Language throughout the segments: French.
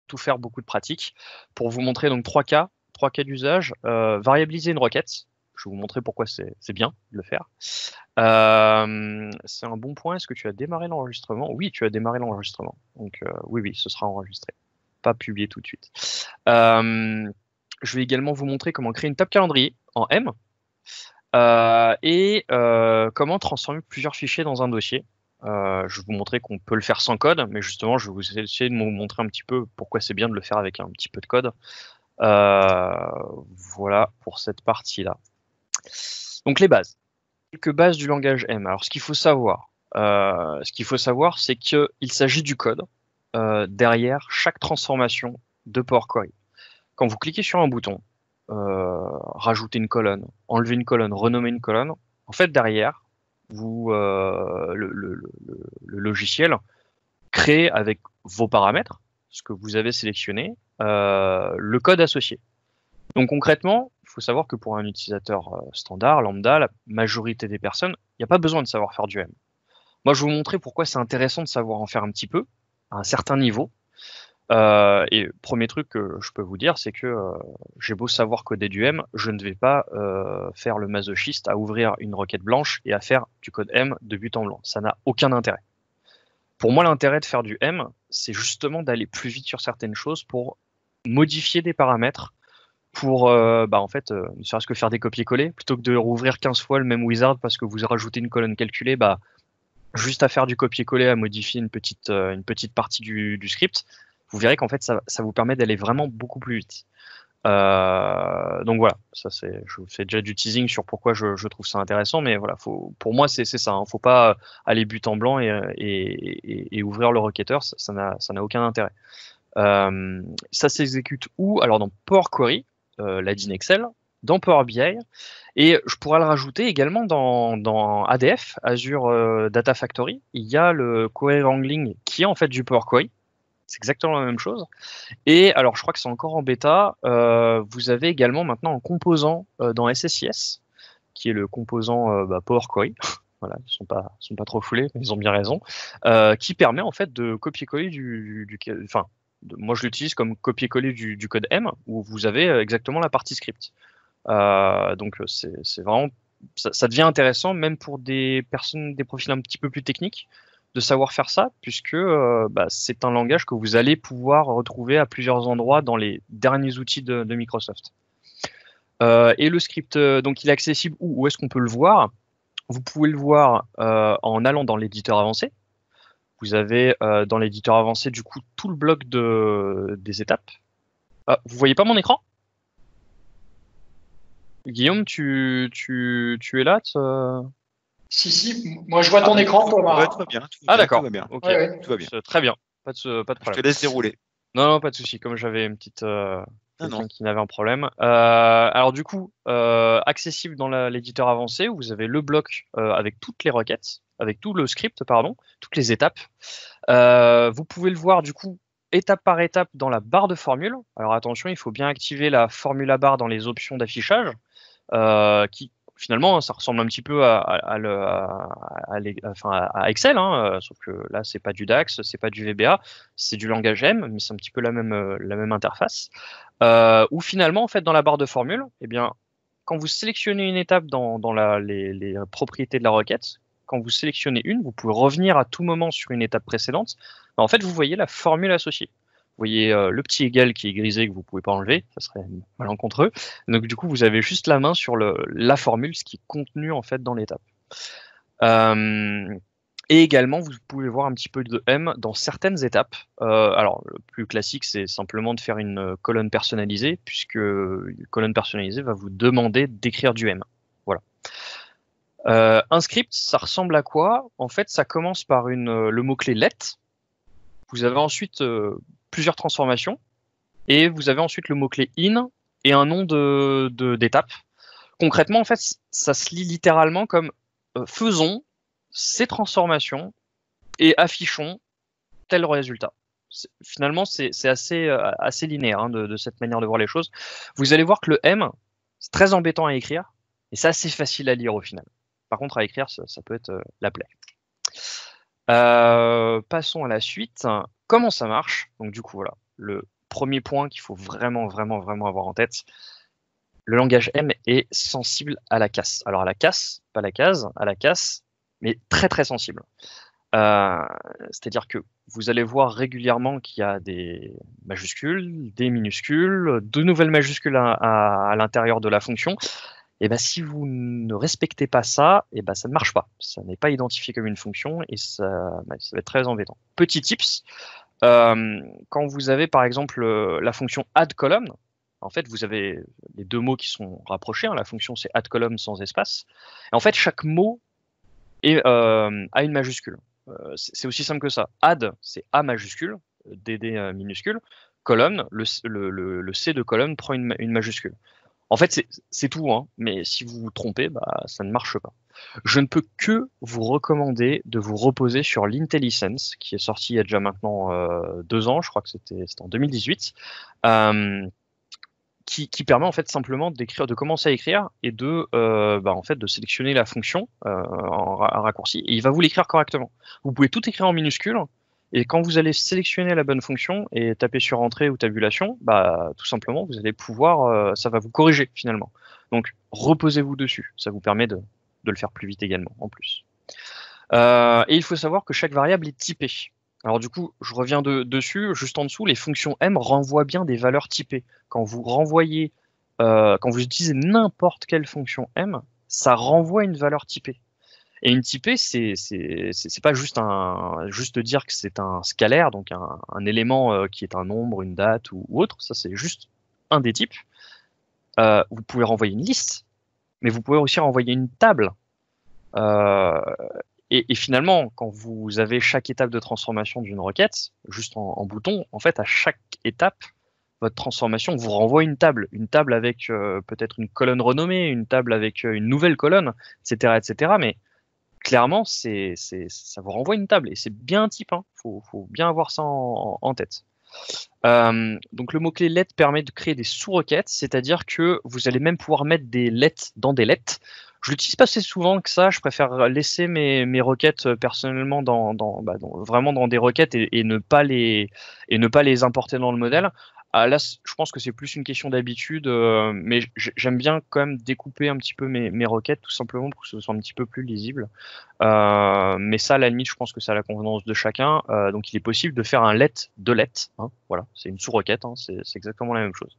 tout faire, beaucoup de pratique. Pour vous montrer donc trois cas d'usage. Variabiliser une requête. Je vais vous montrer pourquoi c'est bien de le faire. C'est un bon point. Est-ce que tu as démarré l'enregistrement? Oui, tu as démarré l'enregistrement. Donc oui, ce sera enregistré. Pas publié tout de suite. Je vais également vous montrer comment créer une table calendrier en M et comment transformer plusieurs fichiers dans un dossier. Je vais vous montrer qu'on peut le faire sans code, mais justement, je vais vous essayer de vous montrer un petit peu pourquoi c'est bien de le faire avec un petit peu de code. Voilà pour cette partie-là. Donc les bases. Quelques bases du langage M. Alors ce qu'il faut savoir, c'est qu'il s'agit du code derrière chaque transformation de Power Query. Quand vous cliquez sur un bouton, rajouter une colonne, enlever une colonne, renommer une colonne, en fait derrière, le logiciel crée avec vos paramètres, ce que vous avez sélectionné, le code associé. Donc concrètement, il faut savoir que pour un utilisateur standard, lambda, la majorité des personnes, il n'y a pas besoin de savoir faire du M. Moi, je vais vous montrer pourquoi c'est intéressant de savoir en faire un petit peu, à un certain niveau. Et premier truc que je peux vous dire, c'est que j'ai beau savoir coder du M, je ne vais pas faire le masochiste à ouvrir une requête blanche et à faire du code M de but en blanc. Ça n'a aucun intérêt. Pour moi, l'intérêt de faire du M, c'est justement d'aller plus vite sur certaines choses pour modifier des paramètres, pour en fait, ne serait-ce que faire des copier-coller, plutôt que de rouvrir 15 fois le même wizard parce que vous rajoutez une colonne calculée, juste à faire du copier-coller, à modifier une petite partie du script, vous verrez qu'en fait, ça vous permet d'aller vraiment beaucoup plus vite. Donc voilà, je vous fais déjà du teasing sur pourquoi je trouve ça intéressant, mais voilà, pour moi, c'est ça. Hein, faut pas aller but en blanc et ouvrir le requêteur, ça n'a aucun intérêt. Ça s'exécute où? Alors dans Power Query, l'adin Excel, dans Power BI, et je pourrais le rajouter également dans ADF, Azure Data Factory. Il y a le Query Wrangling qui est en fait du Power Query. C'est exactement la même chose. Et alors, je crois que c'est encore en bêta. Vous avez également maintenant un composant dans SSIS, qui est le composant Power Query. Voilà, ils sont pas trop foulés, mais ils ont bien raison. Qui permet en fait de copier-coller moi je l'utilise comme copier-coller du code M, où vous avez exactement la partie script. Donc c'est vraiment, ça devient intéressant même pour des personnes, des profils un petit peu plus techniques, de savoir faire ça, puisque c'est un langage que vous allez pouvoir retrouver à plusieurs endroits dans les derniers outils de Microsoft. Et le script, donc il est accessible où est-ce qu'on peut le voir? Vous pouvez le voir en allant dans l'éditeur avancé. Vous avez dans l'éditeur avancé du coup tout le bloc des étapes. Vous voyez pas mon écran? Guillaume, tu es là? Si, moi je vois ton écran, Thomas. Ouais, tout va bien. D'accord. Tout va bien. Ok. Ouais. Tout va bien. Très bien. Pas de problème. Je te laisse dérouler. Non, pas de souci. Comme j'avais une petite quelqu'un qui n'avait un problème. Alors du coup, accessible dans l'éditeur avancé, où vous avez le bloc avec toutes les requêtes, avec tout le script, pardon, toutes les étapes. Vous pouvez le voir du coup étape par étape dans la barre de formule. Alors attention, il faut bien activer la formula bar dans les options d'affichage, qui finalement ça ressemble un petit peu à Excel, hein, sauf que là c'est pas du DAX, c'est pas du VBA, c'est du langage M, mais c'est un petit peu la même interface. Où finalement en fait dans la barre de formule, eh bien quand vous sélectionnez une étape dans les propriétés de la requête, quand vous sélectionnez une, vous pouvez revenir à tout moment sur une étape précédente. En fait, vous voyez la formule associée. Vous voyez le petit égal qui est grisé que vous pouvez pas enlever, ça serait malencontreux. Donc du coup, vous avez juste la main sur la formule, ce qui est contenu en fait dans l'étape. Et également, vous pouvez voir un petit peu de M dans certaines étapes. Alors, le plus classique, c'est simplement de faire une colonne personnalisée, puisque une colonne personnalisée va vous demander d'écrire du M. Voilà. Un script, ça ressemble à quoi? En fait, ça commence par le mot-clé let. Vous avez ensuite plusieurs transformations, et vous avez ensuite le mot-clé in et un nom d'étape. Concrètement, en fait, ça se lit littéralement comme faisons ces transformations et affichons tel résultat. Finalement, c'est assez linéaire hein, de cette manière de voir les choses. Vous allez voir que le M, c'est très embêtant à écrire, et c'est assez facile à lire au final. Par contre, à écrire, ça peut être la plaie. Passons à la suite. Comment ça marche? Donc du coup, voilà, le premier point qu'il faut vraiment, vraiment, vraiment avoir en tête, le langage M est sensible à la casse. Alors à la casse, pas la case, à la casse, mais très très sensible. C'est-à-dire que vous allez voir régulièrement qu'il y a des majuscules, des minuscules, de nouvelles majuscules à l'intérieur de la fonction. Et ben, si vous ne respectez pas ça, et ben, ça ne marche pas. Ça n'est pas identifié comme une fonction et ça va être très embêtant. Petit tips, quand vous avez par exemple la fonction add column, en fait, vous avez les deux mots qui sont rapprochés. La fonction, c'est add column sans espace. Et en fait, chaque mot a une majuscule. C'est aussi simple que ça. Add, c'est A majuscule, DD minuscule. Colonne, le C de colonne prend une majuscule. En fait, c'est tout, hein, mais si vous vous trompez, bah, ça ne marche pas. Je ne peux que vous recommander de vous reposer sur l'IntelliSense, qui est sorti il y a déjà maintenant 2 ans, je crois que c'était en 2018, qui permet en fait simplement de commencer à écrire et en fait de sélectionner la fonction en raccourci, et il va vous l'écrire correctement. Vous pouvez tout écrire en minuscule, et quand vous allez sélectionner la bonne fonction et taper sur entrée ou tabulation, bah tout simplement vous allez pouvoir, ça va vous corriger finalement. Donc reposez-vous dessus, ça vous permet de le faire plus vite également en plus. Et il faut savoir que chaque variable est typée. Alors du coup, je reviens dessus, juste en dessous, les fonctions M renvoient bien des valeurs typées. Quand vous renvoyez, quand vous utilisez n'importe quelle fonction M, ça renvoie une valeur typée. Et une typée, c'est pas juste dire que c'est un scalaire, donc un élément qui est un nombre, une date ou autre. Ça, c'est juste un des types. Vous pouvez renvoyer une liste, mais vous pouvez aussi renvoyer une table. Et finalement, quand vous avez chaque étape de transformation d'une requête, juste en bouton, en fait, à chaque étape, votre transformation vous renvoie une table avec peut-être une colonne renommée, une table avec une nouvelle colonne, etc., etc. Mais clairement, ça vous renvoie une table et c'est bien un type. Hein. Faut bien avoir ça en tête. Donc le mot-clé let permet de créer des sous-requêtes, c'est-à-dire que vous allez même pouvoir mettre des let dans des let. Je l'utilise pas assez souvent que ça, je préfère laisser mes requêtes personnellement vraiment dans des requêtes et ne pas les importer dans le modèle. Là, je pense que c'est plus une question d'habitude, mais j'aime bien quand même découper un petit peu mes requêtes tout simplement pour que ce soit un petit peu plus lisible. Mais ça, à la limite, je pense que c'est à la convenance de chacun. Donc, il est possible de faire un let de let. Hein, voilà, c'est une sous-requête, hein, c'est exactement la même chose.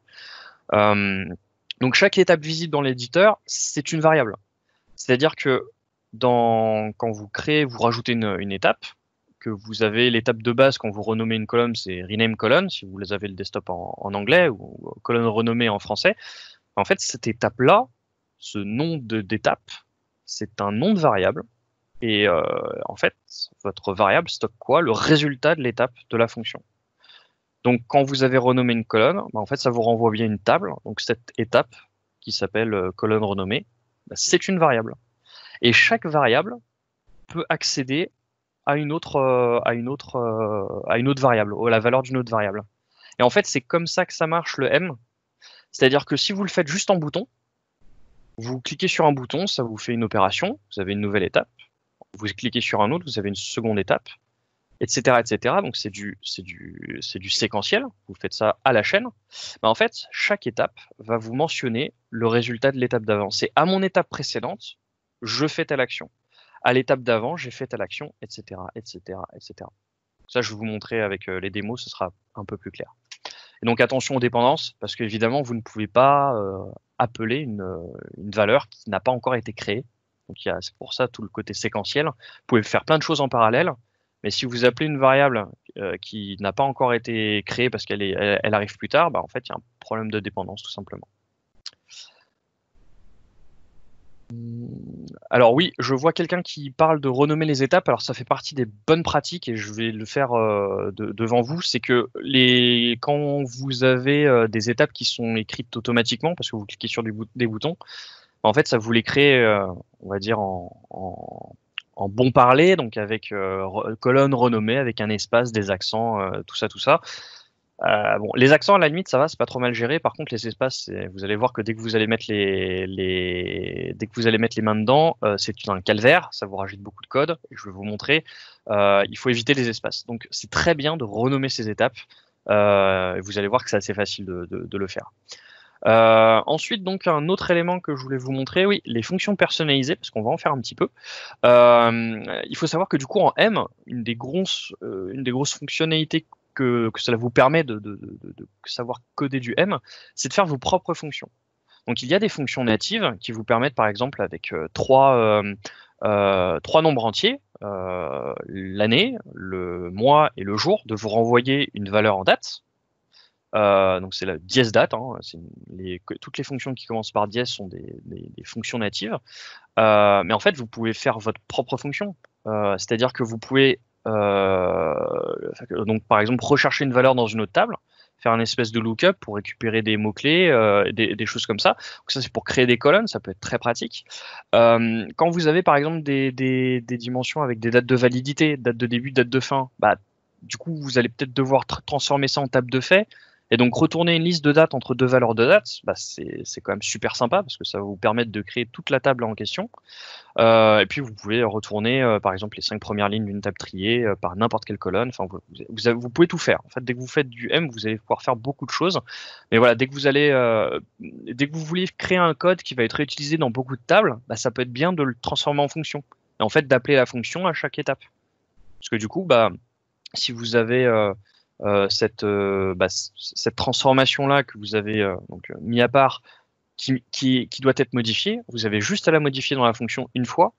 Donc, chaque étape visible dans l'éditeur, c'est une variable. C'est-à-dire que quand vous créez, vous rajoutez une étape, que vous avez l'étape de base quand vous renommez une colonne, c'est rename colonne, si vous avez le desktop en anglais, ou colonne renommée en français. En fait, cette étape-là, ce nom d'étape, c'est un nom de variable. Et en fait, votre variable stocke quoi? Le résultat de l'étape de la fonction. Donc, quand vous avez renommé une colonne, en fait, ça vous renvoie bien une table. Donc, cette étape qui s'appelle colonne renommée, c'est une variable. Et chaque variable peut accéder à une autre variable, à la valeur d'une autre variable. Et en fait, c'est comme ça que ça marche le M. C'est-à-dire que si vous le faites juste en bouton, vous cliquez sur un bouton, ça vous fait une opération, vous avez une nouvelle étape. Vous cliquez sur un autre, vous avez une seconde étape, etc., etc. Donc c'est du séquentiel. Vous faites ça à la chaîne. En fait, chaque étape va vous mentionner le résultat de l'étape d'avant. C'est à mon étape précédente, je fais telle action. À l'étape d'avant, j'ai fait telle action, etc., etc., etc. Ça, je vais vous montrer avec les démos, ce sera un peu plus clair. Et donc attention aux dépendances, parce qu'évidemment, vous ne pouvez pas appeler une valeur qui n'a pas encore été créée. Donc c'est pour ça tout le côté séquentiel. Vous pouvez faire plein de choses en parallèle, mais si vous appelez une variable qui n'a pas encore été créée parce qu'elle arrive plus tard, en fait, il y a un problème de dépendance tout simplement. Alors oui, je vois quelqu'un qui parle de renommer les étapes. Alors ça fait partie des bonnes pratiques et je vais le faire devant vous. C'est que quand vous avez des étapes qui sont écrites automatiquement parce que vous cliquez sur des boutons, en fait ça vous les crée, on va dire en bon parler, donc avec colonne renommée, avec un espace, des accents, tout ça. Bon, les accents à la limite ça va, c'est pas trop mal géré. Par contre les espaces, vous allez voir que dès que vous allez mettre dès que vous allez mettre les mains dedans, c'est un calvaire, ça vous rajoute beaucoup de code. Et je vais vous montrer. Il faut éviter les espaces. Donc c'est très bien de renommer ces étapes. Vous allez voir que c'est assez facile de le faire. Ensuite, donc, un autre élément que je voulais vous montrer, oui, les fonctions personnalisées, parce qu'on va en faire un petit peu. Il faut savoir que du coup, en M, une des grosses fonctionnalités que cela vous permet de savoir coder du M, c'est de faire vos propres fonctions. Donc, il y a des fonctions natives qui vous permettent, par exemple, avec trois nombres entiers, l'année, le mois et le jour, de vous renvoyer une valeur en date. Donc c'est la dièse date. Hein, toutes les fonctions qui commencent par dièse sont des fonctions natives. Mais en fait, vous pouvez faire votre propre fonction. C'est-à-dire que vous pouvez, donc par exemple, rechercher une valeur dans une autre table, faire une espèce de lookup pour récupérer des mots-clés, des choses comme ça. Donc ça, c'est pour créer des colonnes, ça peut être très pratique. Quand vous avez par exemple des dimensions avec des dates de validité, date de début, date de fin, bah, du coup, vous allez peut-être devoir transformer ça en table de fait. Et donc retourner une liste de dates entre deux valeurs de dates, bah, c'est quand même super sympa parce que ça va vous permettre de créer toute la table en question. Et puis vous pouvez retourner par exemple les 5 premières lignes d'une table triée par n'importe quelle colonne. Enfin, vous pouvez tout faire. En fait, dès que vous faites du M, vous allez pouvoir faire beaucoup de choses. Mais voilà, dès que vous voulez créer un code qui va être réutilisé dans beaucoup de tables, bah, ça peut être bien de le transformer en fonction. Et en fait, d'appeler la fonction à chaque étape. Parce que du coup, bah, si vous avez cette transformation-là que vous avez mis à part, qui doit être modifiée, vous avez juste à la modifier dans la fonction une fois,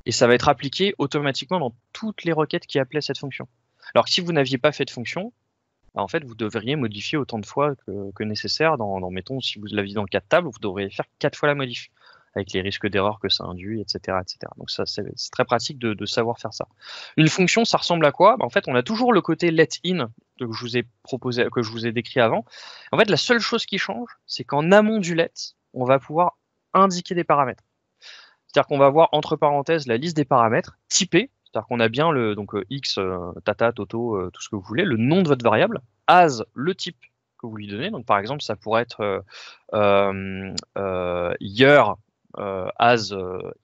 et ça va être appliqué automatiquement dans toutes les requêtes qui appelaient cette fonction. Alors que si vous n'aviez pas fait de fonction, bah, en fait, vous devriez modifier autant de fois que nécessaire. Mettons, si vous l'aviez dans 4 tables, vous devriez faire 4 fois la modif, avec les risques d'erreur que ça induit, etc., etc. Donc ça, c'est très pratique de savoir faire ça. Une fonction, ça ressemble à quoi? Bah, en fait, on a toujours le côté let in que je vous ai proposé, que je vous ai décrit avant. En fait, la seule chose qui change, c'est qu'en amont du let, on va pouvoir indiquer des paramètres. C'est-à-dire qu'on va avoir entre parenthèses la liste des paramètres typés. C'est-à-dire qu'on a bien X, tata, toto, tout ce que vous voulez, le nom de votre variable, as le type que vous lui donnez. Donc par exemple, ça pourrait être year as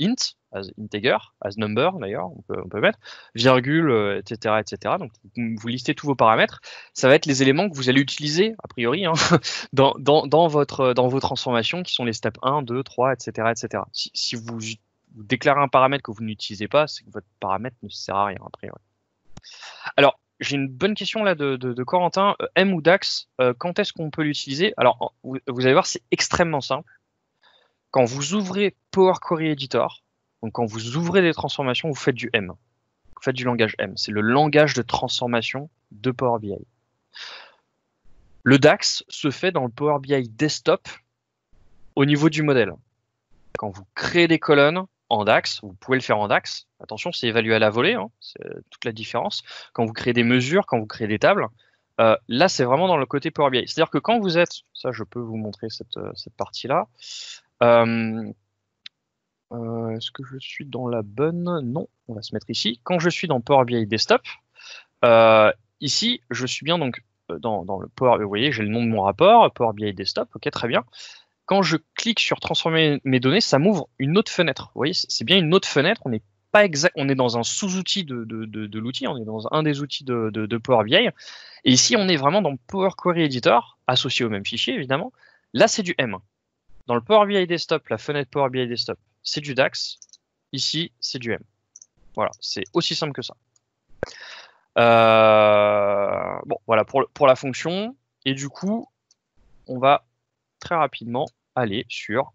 int, as integer, as number d'ailleurs, on peut mettre, virgule, etc., etc. Donc vous listez tous vos paramètres. Ça va être les éléments que vous allez utiliser, a priori, hein, dans vos transformations qui sont les steps 1, 2, 3, etc., etc. Si vous déclarez un paramètre que vous n'utilisez pas, c'est que votre paramètre ne sert à rien, a priori. Alors, j'ai une bonne question là de Corentin. M ou DAX, quand est-ce qu'on peut l'utiliser? Alors, vous allez voir, c'est extrêmement simple. Quand vous ouvrez Power Query Editor, donc quand vous ouvrez des transformations, vous faites du M. Vous faites du langage M. C'est le langage de transformation de Power BI. Le DAX se fait dans le Power BI Desktop au niveau du modèle. Quand vous créez des colonnes en DAX, vous pouvez le faire en DAX. Attention, c'est évalué à la volée, hein, c'est toute la différence. Quand vous créez des mesures, quand vous créez des tables, là, c'est vraiment dans le côté Power BI. C'est-à-dire que quand vous êtes, ça, je peux vous montrer cette partie-là. Est-ce que je suis dans la bonne? Non, on va se mettre ici. Quand je suis dans Power BI Desktop, ici, je suis bien donc dans le Power. Vous voyez, j'ai le nom de mon rapport, Power BI Desktop. Ok, très bien. Quand je clique sur transformer mes données, ça m'ouvre une autre fenêtre. Vous voyez, c'est bien une autre fenêtre. On n'est pas exact, on est dans un sous-outil de l'outil. On est dans un des outils de Power BI. Et ici, on est vraiment dans Power Query Editor, associé au même fichier évidemment. Là, c'est du M. Dans le Power BI Desktop, la fenêtre Power BI Desktop, c'est du DAX. Ici, c'est du M. Voilà, c'est aussi simple que ça. Bon, voilà pour la fonction. Et du coup, on va très rapidement aller sur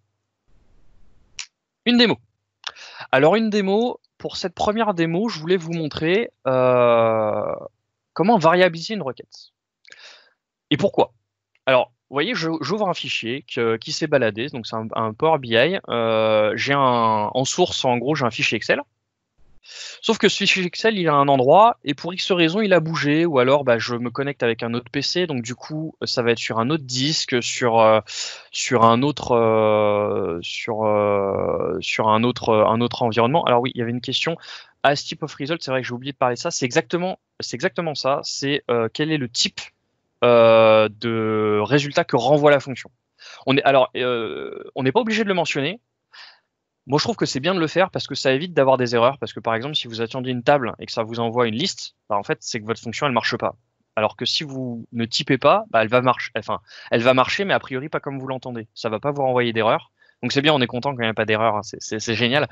une démo. Alors, une démo, pour cette première démo, je voulais vous montrer comment variabiliser une requête. Et pourquoi? Alors, vous voyez, j'ouvre un fichier qui s'est baladé, donc c'est un Power BI. J'ai en source, en gros, j'ai un fichier Excel. Sauf que ce fichier Excel, il a un endroit, et pour X raison, il a bougé, ou alors bah, je me connecte avec un autre PC, donc du coup, ça va être sur un autre disque, sur un autre environnement. Alors oui, il y avait une question. As type of result, c'est vrai que j'ai oublié de parler de ça. C'est exactement ça. C'est quel est le type de résultat que renvoie la fonction. On n'est pas obligé de le mentionner. Moi, je trouve que c'est bien de le faire parce que ça évite d'avoir des erreurs. Parce que par exemple, si vous attendiez une table et que ça vous envoie une liste, bah, en fait, c'est que votre fonction elle marche pas. Alors que si vous ne typez pas, bah, elle va marcher. Enfin, elle va marcher, mais a priori pas comme vous l'entendez. Ça va pas vous renvoyer d'erreur. Donc c'est bien, on est content quand il n'y a pas d'erreur. Hein. C'est génial.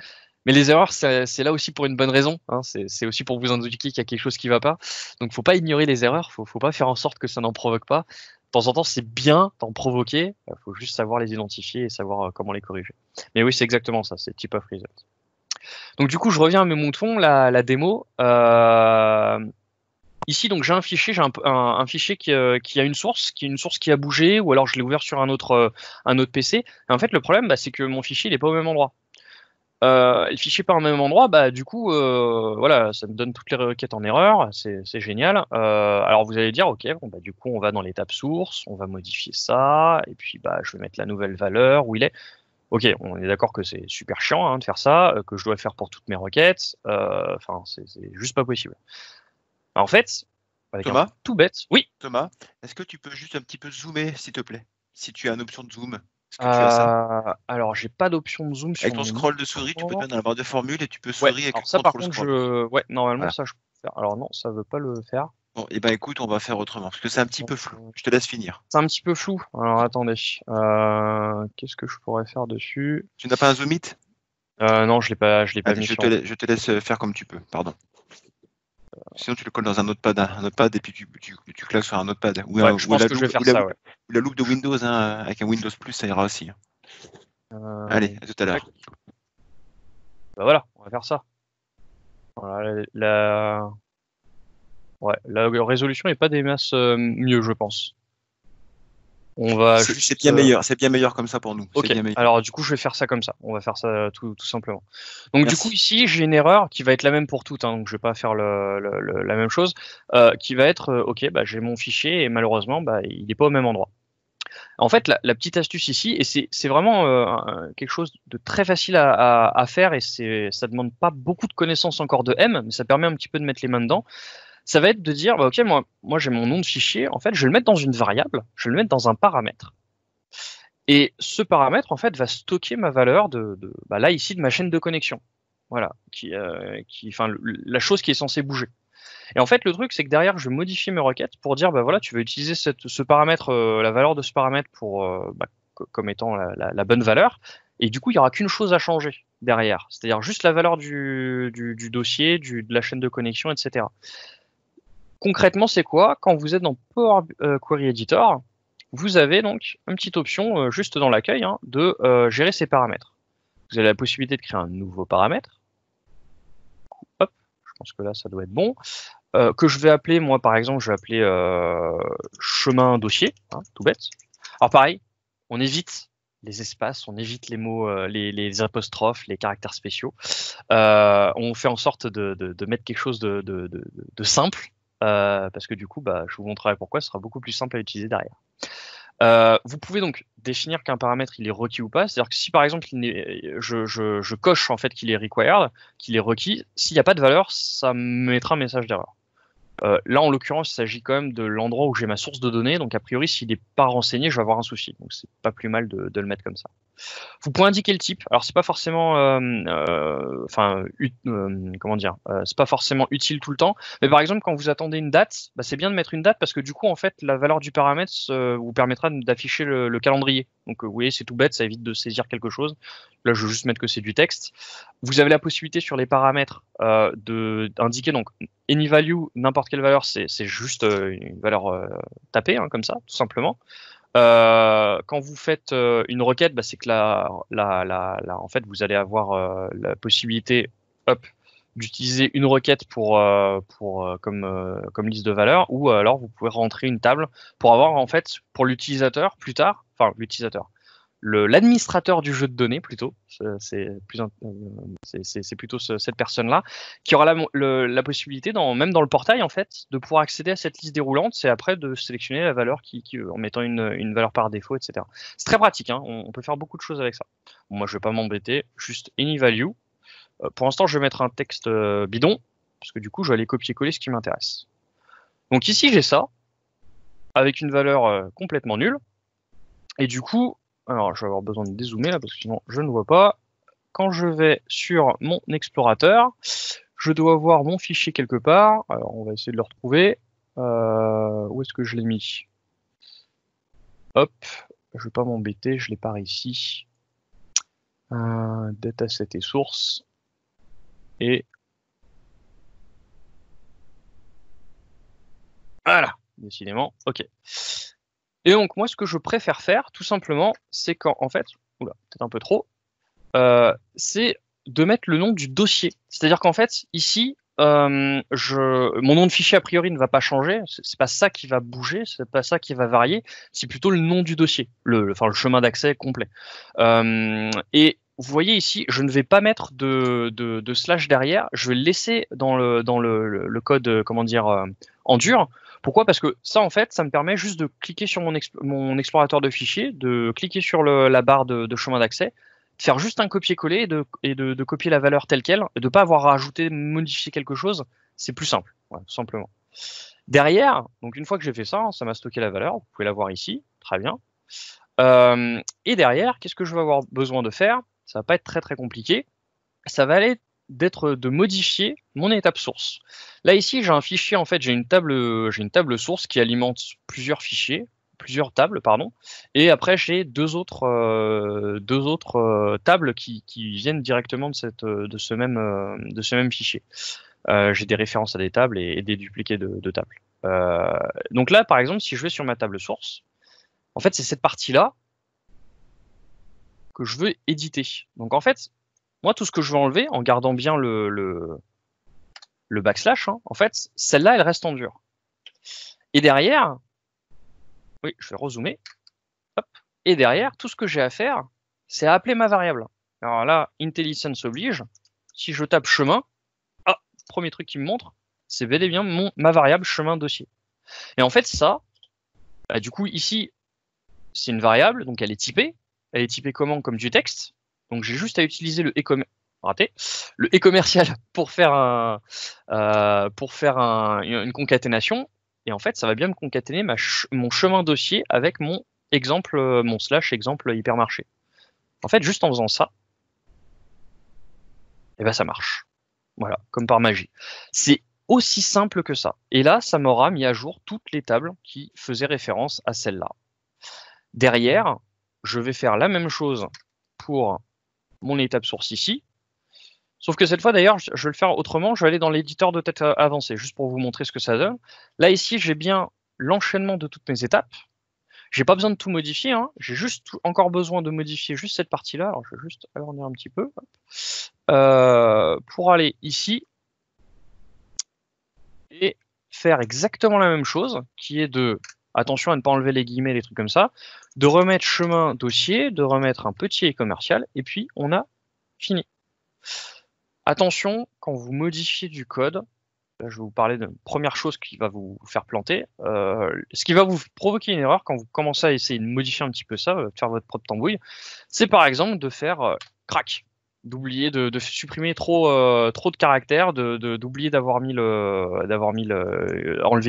Mais les erreurs, c'est là aussi pour une bonne raison. Hein. C'est aussi pour vous indiquer qu'il y a quelque chose qui va pas. Donc faut pas ignorer les erreurs. Faut pas faire en sorte que ça n'en provoque pas. De temps en temps, c'est bien d'en provoquer. Il faut juste savoir les identifier et savoir comment les corriger. Mais oui, c'est exactement ça. C'est type of reset. Donc du coup, je reviens à mes moutons, la démo. Ici, donc j'ai un fichier, un fichier qui a une source, qui a bougé, ou alors je l'ai ouvert sur un autre PC. Et en fait, le problème, c'est que mon fichier, il est pas au même endroit. Le fichier pas au même endroit, du coup, voilà, ça me donne toutes les requêtes en erreur, c'est génial. Alors vous allez dire, ok, bon, du coup, on va dans l'étape source, on va modifier ça, et puis je vais mettre la nouvelle valeur où il est. Ok, on est d'accord que c'est super chiant hein, de faire ça, que je dois le faire pour toutes mes requêtes. Enfin, c'est juste pas possible. En fait, avec Thomas, un tout bête. Oui. Thomas, est-ce que tu peux juste un petit peu zoomer, s'il te plaît, si tu as une option de zoom? Est-ce que tu as ça? Alors, j'ai pas d'option de zoom sur Avec ton scroll de souris, tu peux te mettre dans la barre de formule et tu peux Ouais, souris avec alors ça, par contre, scroll. ouais, normalement, Voilà. ça, je peux faire. Alors non, ça veut pas le faire. Bon, et écoute, on va faire autrement, parce que c'est un petit peu flou. Je te laisse finir. C'est un petit peu flou. Alors, attendez. Qu'est-ce que je pourrais faire dessus? Tu n'as pas un zoom it? Non, je l'ai pas Allez, mis je sur. te laisse faire comme tu peux, pardon. Sinon, tu le colles dans un notepad et puis tu claques sur un notepad. Ou je pense que je vais faire ça, ouais. La loupe de Windows, hein, avec un Windows Plus, ça ira aussi. Allez, à tout à l'heure. Voilà, on va faire ça. Voilà, ouais, la résolution n'est pas des masses mieux, je pense. On va c'est bien meilleur comme ça pour nous. Ok, alors du coup je vais faire ça comme ça, on va faire ça tout simplement. Donc Merci. Du coup ici j'ai une erreur qui va être la même pour toutes, hein, donc je vais pas faire la même chose, qui va être, ok, j'ai mon fichier et malheureusement il n'est pas au même endroit. En fait la petite astuce ici, et c'est vraiment quelque chose de très facile à faire et ça demande pas beaucoup de connaissances encore de M, mais ça permet un petit peu de mettre les mains dedans. Ça va être de dire, ok, moi j'ai mon nom de fichier, en fait je vais le mettre dans une variable, je vais le mettre dans un paramètre. Et ce paramètre, en fait, va stocker ma valeur là, ici, de ma chaîne de connexion. Voilà. La chose qui est censée bouger. Et en fait, le truc, c'est que derrière, je vais modifier mes requêtes pour dire, voilà, tu vas utiliser ce paramètre, la valeur de ce paramètre comme étant la bonne valeur. Et du coup, il n'y aura qu'une chose à changer derrière. C'est-à-dire juste la valeur du dossier, de la chaîne de connexion, etc. Concrètement, c'est quoi? Quand vous êtes dans Power Query Editor, vous avez donc une petite option juste dans l'accueil de gérer ces paramètres. Vous avez la possibilité de créer un nouveau paramètre. Hop, je pense que là, ça doit être bon. Que je vais appeler, moi par exemple, je vais appeler chemin dossier, tout bête. Alors pareil, on évite les espaces, on évite les mots, les apostrophes, les caractères spéciaux. On fait en sorte de mettre quelque chose de simple, parce que du coup, je vous montrerai pourquoi, ce sera beaucoup plus simple à utiliser derrière. Vous pouvez donc définir qu'un paramètre il est requis ou pas. C'est-à-dire que si par exemple je coche en fait qu'il est required, qu'il est requis, s'il n'y a pas de valeur, ça me mettra un message d'erreur. Là en l'occurrence, il s'agit quand même de l'endroit où j'ai ma source de données, donc a priori s'il n'est pas renseigné, je vais avoir un souci. Donc c'est pas plus mal de le mettre comme ça. Vous pouvez indiquer le type. Alors c'est pas forcément, c'est pas forcément utile tout le temps. Mais par exemple, quand vous attendez une date, c'est bien de mettre une date parce que du coup, en fait, la valeur du paramètre vous permettra d'afficher le calendrier. Donc vous voyez, c'est tout bête, ça évite de saisir quelque chose. Là, je vais juste mettre que c'est du texte. Vous avez la possibilité sur les paramètres d'indiquer donc any value, n'importe quelle valeur, c'est juste une valeur tapée, comme ça, tout simplement. Quand vous faites une requête, c'est que en fait, vous allez avoir la possibilité, d'utiliser une requête comme liste de valeurs, ou alors vous pouvez rentrer une table pour avoir en fait pour l'utilisateur plus tard, enfin l'utilisateur, l'administrateur du jeu de données plutôt, c'est plutôt cette personne-là qui aura la possibilité, même dans le portail en fait, de pouvoir accéder à cette liste déroulante, c'est après de sélectionner la valeur en mettant une valeur par défaut, etc. C'est très pratique, on peut faire beaucoup de choses avec ça. Bon, moi je vais pas m'embêter, juste any value. Pour l'instant je vais mettre un texte bidon, parce que du coup je vais aller copier-coller ce qui m'intéresse. Donc ici j'ai ça, avec une valeur complètement nulle, et du coup, alors, je vais avoir besoin de dézoomer là parce que sinon je ne vois pas. Quand je vais sur mon explorateur, je dois voir mon fichier quelque part. Alors, on va essayer de le retrouver. Où est-ce que je l'ai mis? Hop, je vais pas m'embêter, je l'ai par ici. Dataset et source. Et voilà, décidément, ok. Et donc moi ce que je préfère faire, tout simplement, c'est qu'en fait, oula, peut-être un peu trop, c'est de mettre le nom du dossier. C'est-à-dire qu'en fait, ici, mon nom de fichier a priori ne va pas changer. C'est pas ça qui va bouger, c'est pas ça qui va varier. C'est plutôt le nom du dossier, enfin le chemin d'accès complet. Et vous voyez ici, je ne vais pas mettre de slash derrière. Je vais le laisser dans le code, comment dire, en dur. Pourquoi? Parce que ça, en fait, ça me permet juste de cliquer sur mon explorateur de fichiers, de cliquer sur la barre de chemin d'accès, de faire juste un copier-coller et de copier la valeur telle quelle, et de ne pas avoir à rajouter, modifier quelque chose. C'est plus simple, ouais, tout simplement. Derrière, donc une fois que j'ai fait ça, ça m'a stocké la valeur. Vous pouvez la voir ici, très bien. Et derrière, qu'est-ce que je vais avoir besoin de faire? Ça va pas être très très compliqué. Ça va aller de modifier mon étape source. Là ici, j'ai un fichier, en fait, j'ai une table source qui alimente plusieurs fichiers, plusieurs tables, pardon. Et après, j'ai deux autres tables qui viennent directement de ce même fichier. J'ai des références à des tables et des dupliqués de tables. Donc là, par exemple, si je vais sur ma table source, en fait, c'est cette partie-là que je veux éditer. Donc en fait, moi, tout ce que je veux enlever, en gardant bien le backslash, hein, en fait, celle-là, elle reste en dur. Et derrière, oui, je vais rezoomer. Hop, et derrière, tout ce que j'ai à faire, c'est à appeler ma variable. Alors là, IntelliSense oblige. Si je tape chemin, premier truc qui me montre, c'est bel et bien ma variable chemin dossier. Et en fait, ça, du coup, ici, c'est une variable, donc elle est typée. Elle est typée comment? Comme du texte. Donc j'ai juste à utiliser le e-commercial pour faire une concaténation. Et en fait, ça va bien me concaténer mon chemin dossier avec mon slash exemple hypermarché. En fait, juste en faisant ça, et ben ça marche. Voilà, comme par magie. C'est aussi simple que ça. Et là, ça m'aura mis à jour toutes les tables qui faisaient référence à celle-là. Derrière, je vais faire la même chose pour mon étape source ici. Sauf que cette fois, d'ailleurs, je vais le faire autrement. Je vais aller dans l'éditeur de tête avancé, juste pour vous montrer ce que ça donne. Là, ici, j'ai bien l'enchaînement de toutes mes étapes. J'ai pas besoin de tout modifier. Hein. J'ai juste encore besoin de modifier juste cette partie-là. Alors, je vais juste agrandir un petit peu. Pour aller ici et faire exactement la même chose, qui est de, attention à ne pas enlever les guillemets, les trucs comme ça, de remettre chemin dossier, de remettre un petit commercial, et puis on a fini. Attention, quand vous modifiez du code, là, je vais vous parler d'une première chose qui va vous faire planter. Ce qui va vous provoquer une erreur quand vous commencez à essayer de modifier un petit peu ça, de faire votre propre tambouille, c'est par exemple de faire crack, d'oublier de supprimer trop de caractères, d'oublier enlever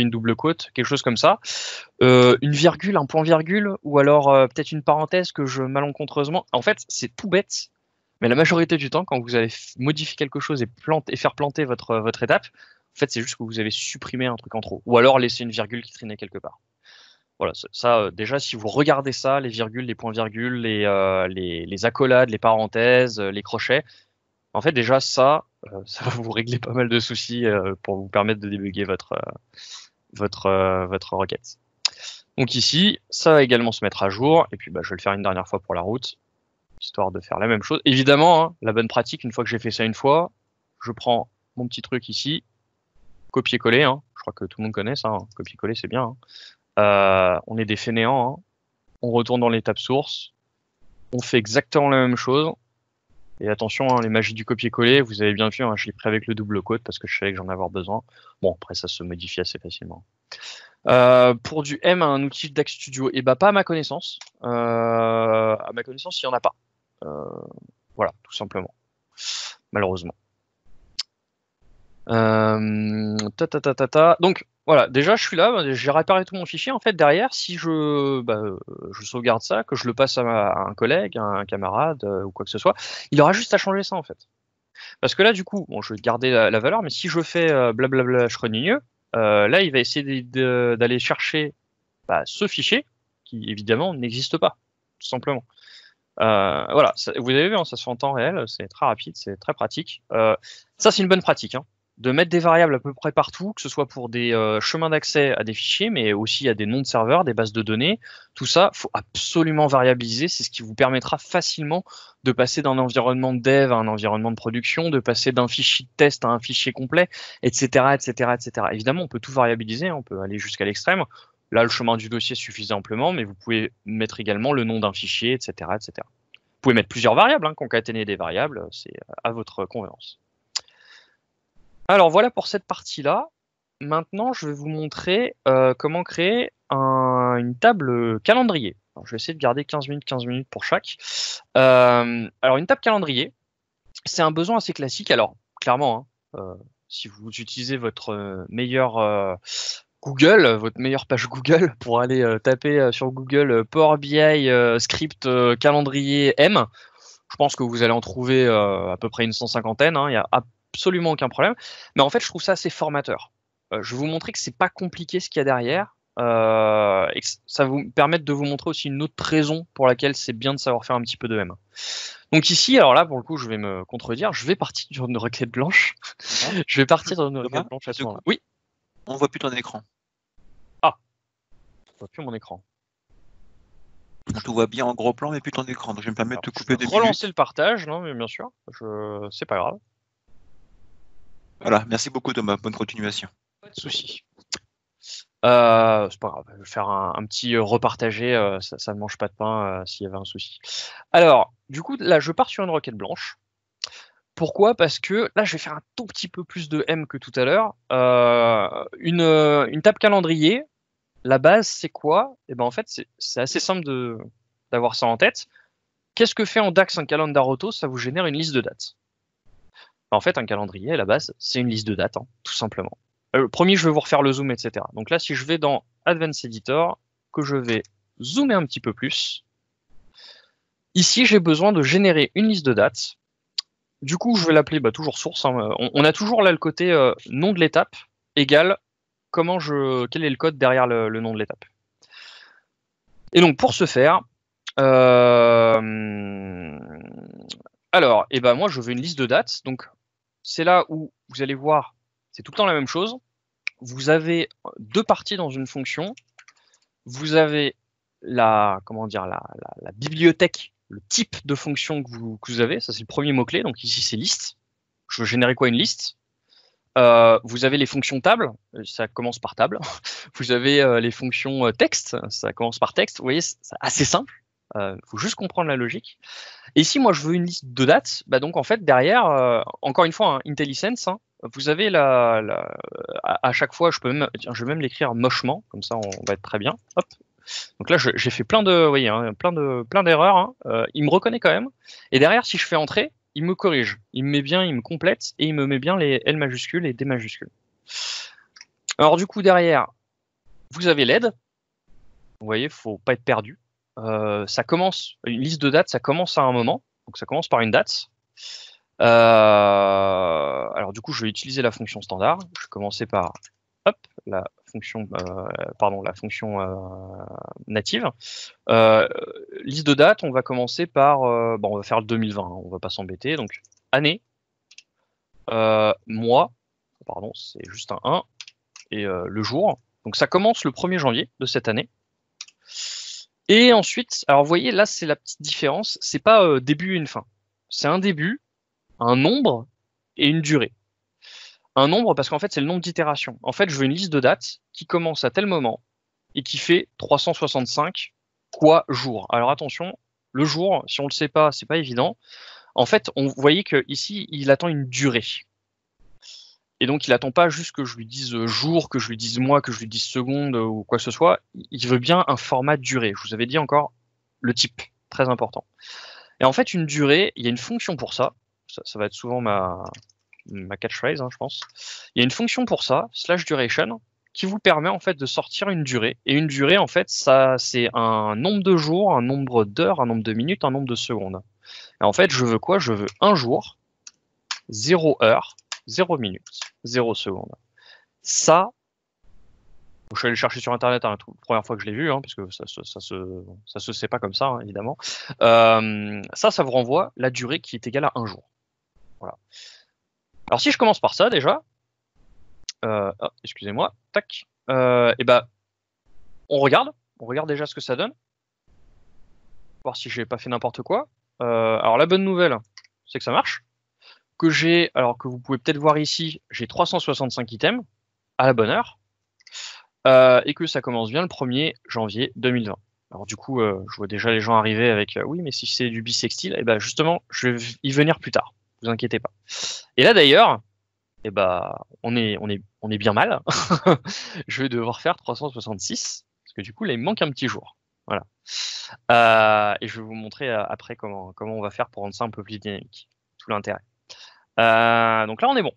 une double quote, quelque chose comme ça. Une virgule, un point virgule, ou alors peut-être une parenthèse que je malencontreusement. En fait, c'est tout bête. Mais la majorité du temps, quand vous allez modifier quelque chose et faire planter votre étape, en fait, c'est juste que vous avez supprimé un truc en trop. Ou alors laissé une virgule qui traînait quelque part. Voilà, ça, déjà, si vous regardez ça, les virgules, les points-virgules, les accolades, les parenthèses, les crochets, en fait, déjà, ça va vous régler pas mal de soucis pour vous permettre de débugger votre requête. Donc ici, ça va également se mettre à jour. Et puis, je vais le faire une dernière fois pour la route, histoire de faire la même chose. Évidemment, hein, la bonne pratique, une fois que j'ai fait ça une fois, je prends mon petit truc ici, copier-coller. Hein. Je crois que tout le monde connaît ça. Hein. Copier-coller, c'est bien. Hein. On est des fainéants. Hein. On retourne dans l'étape source. On fait exactement la même chose. Et attention, hein, les magies du copier-coller, vous avez bien vu, hein, je l'ai pris avec le double quote parce que je savais que j'en avais besoin. Bon, après, ça se modifie assez facilement. Pour du M, un outil DAX Studio, et pas à ma connaissance. À ma connaissance, il n'y en a pas. Voilà, tout simplement. Malheureusement. Donc, voilà, déjà, je suis là, j'ai réparé tout mon fichier. En fait, derrière, si je sauvegarde ça, que je le passe à un collègue, à un camarade ou quoi que ce soit, il aura juste à changer ça, en fait. Parce que là, du coup, bon, je vais garder la valeur, mais si je fais blablabla, je renigne, là, il va essayer d'aller chercher ce fichier qui, évidemment, n'existe pas, tout simplement. Voilà, vous avez vu, hein, ça se fait en temps réel, c'est très rapide, c'est très pratique. Ça, c'est une bonne pratique, hein, de mettre des variables à peu près partout, que ce soit pour des chemins d'accès à des fichiers, mais aussi à des noms de serveurs, des bases de données. Tout ça, faut absolument variabiliser. C'est ce qui vous permettra facilement de passer d'un environnement de dev à un environnement de production, de passer d'un fichier de test à un fichier complet, etc., etc., etc. Évidemment, on peut tout variabiliser, hein, on peut aller jusqu'à l'extrême. Là, le chemin du dossier suffisait amplement, mais vous pouvez mettre également le nom d'un fichier, etc., etc. Vous pouvez mettre plusieurs variables, hein, concaténer des variables, c'est à votre convenance. Alors voilà pour cette partie-là. Maintenant, je vais vous montrer comment créer une table calendrier. Alors, je vais essayer de garder 15 minutes pour chaque. Alors, une table calendrier, c'est un besoin assez classique. Alors, clairement, hein, si vous utilisez votre meilleur Google, votre meilleure page Google, pour aller taper sur Google Power BI script calendrier M, je pense que vous allez en trouver à peu près une 150aine, hein, il n'y a absolument aucun problème. Mais en fait, je trouve ça assez formateur. Je vais vous montrer que c'est pas compliqué ce qu'il y a derrière, et que ça va vous permettre de vous montrer aussi une autre raison pour laquelle c'est bien de savoir faire un petit peu de M. Donc ici, alors là, pour le coup, je vais me contredire, je vais partir sur une requête blanche. Je vais partir sur une requête blanche à ce moment-là. Oui. On voit plus ton écran. Je vois plus mon écran. On te voit bien en gros plan, mais plus ton écran. Donc je vais me permettre de te couper 2 minutes. Relancer le partage, non, mais bien sûr. C'est pas grave. Voilà, merci beaucoup Thomas, bonne continuation. Pas de souci. C'est pas grave, je vais faire un petit repartager, ça ne mange pas de pain s'il y avait un souci. Alors, du coup, là, je pars sur une requête blanche. Pourquoi? Parce que là, je vais faire un tout petit peu plus de M que tout à l'heure. Une table calendrier, la base, c'est quoi? Et ben en fait, c'est assez simple d'avoir ça en tête. Qu'est-ce que fait en DAX un calendar auto? Ça vous génère une liste de dates. En fait, un calendrier, à la base, c'est une liste de dates, hein, tout simplement. Promis, je vais vous refaire le zoom, etc. Donc là, si je vais dans Advanced Editor, que je vais zoomer un petit peu plus, ici, j'ai besoin de générer une liste de dates. Du coup, je vais l'appeler toujours source. Hein. On a toujours là le côté nom de l'étape égale quel est le code derrière le nom de l'étape. Et donc, pour ce faire, alors, moi, je veux une liste de dates. Donc, c'est là où vous allez voir, c'est tout le temps la même chose. Vous avez deux parties dans une fonction. Vous avez la bibliothèque, le type de fonction que vous avez. Ça, c'est le premier mot-clé. Donc, ici, c'est liste. Je veux générer quoi? Une liste. Vous avez les fonctions table, ça commence par table. Vous avez les fonctions texte, ça commence par texte. Vous voyez, c'est assez simple. Faut juste comprendre la logique. Et ici, moi, je veux une liste de dates. Donc, en fait, derrière, encore une fois, hein, IntelliSense, hein, vous avez à chaque fois, je vais même l'écrire mochement, comme ça, on va être très bien. Hop. Donc là, j'ai fait plein d'erreurs. Hein. Il me reconnaît quand même. Et derrière, si je fais entrer, il me corrige, il me met bien, il me complète et il me met bien les L majuscules et D majuscules. Alors du coup derrière, vous avez l'aide. Vous voyez, faut pas être perdu. Ça commence, une liste de dates, ça commence à un moment, donc ça commence par une date. Alors du coup, je vais utiliser la fonction standard. Je vais commencer par la fonction native. Liste de dates, on va commencer par, on va faire le 2020, hein, on va pas s'embêter. Donc année, mois, pardon, c'est juste un 1, et le jour. Donc ça commence le 1er janvier de cette année. Et ensuite, alors vous voyez, là c'est la petite différence, c'est pas début et une fin. C'est un début, un nombre et une durée. Un nombre parce qu'en fait c'est le nombre d'itérations. En fait je veux une liste de dates qui commence à tel moment et qui fait 365 quoi jour. Alors attention, le jour, si on le sait pas, c'est pas évident. En fait, vous voyez que ici il attend une durée. Et donc il attend pas juste que je lui dise jour, que je lui dise mois, que je lui dise seconde ou quoi que ce soit. Il veut bien un format durée. Je vous avais dit encore le type, très important. Et en fait une durée, il y a une fonction pour ça. Ça va être souvent ma catchphrase, hein, je pense. Il y a une fonction pour ça, /duration, qui vous permet en fait de sortir une durée. Et une durée, en fait, ça c'est un nombre de jours, un nombre d'heures, un nombre de minutes, un nombre de secondes. Et en fait, je veux quoi? Je veux 1 jour, 0 heure, 0 minute, 0 seconde. Ça, Je suis allé chercher sur internet la première fois que je l'ai vu, parce que ça se sait pas comme ça, évidemment. Ça vous renvoie la durée qui est égale à 1 jour. Voilà. Alors si je commence par ça déjà, excusez-moi, tac, et bah on regarde déjà ce que ça donne, voir si j'ai pas fait n'importe quoi. Alors la bonne nouvelle, c'est que ça marche. Alors que vous pouvez peut-être voir ici, j'ai 365 items à la bonne heure. Et que ça commence bien le 1er janvier 2020. Alors du coup, je vois déjà les gens arriver avec oui, mais si c'est du bisextile, et ben justement, je vais y venir plus tard. Vous inquiétez pas. Et là d'ailleurs, et on est bien mal. Je vais devoir faire 366 parce que du coup là il me manque un petit jour. Voilà. Et je vais vous montrer après comment on va faire pour rendre ça un peu plus dynamique. Tout l'intérêt. Donc là on est bon.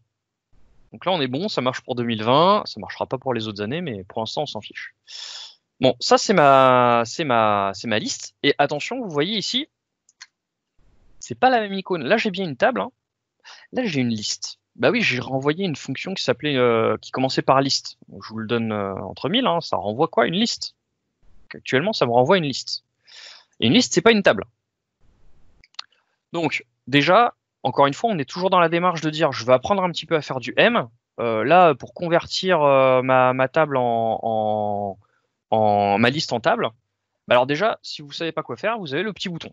Ça marche pour 2020, ça marchera pas pour les autres années, mais pour l'instant on s'en fiche. Bon, ça c'est ma liste. Et attention, vous voyez ici, c'est pas la même icône. Là j'ai bien une table, là j'ai une liste. Bah oui, j'ai renvoyé une fonction qui s'appelait, qui commençait par liste. Donc, je vous le donne entre mille, ça renvoie quoi? Une liste. Actuellement, ça me renvoie une liste. Et une liste, c'est pas une table. Donc déjà, encore une fois, on est toujours dans la démarche de dire je vais apprendre un petit peu à faire du M. Là, pour convertir ma table en ma liste en table, alors déjà, si vous savez pas quoi faire, vous avez le petit bouton.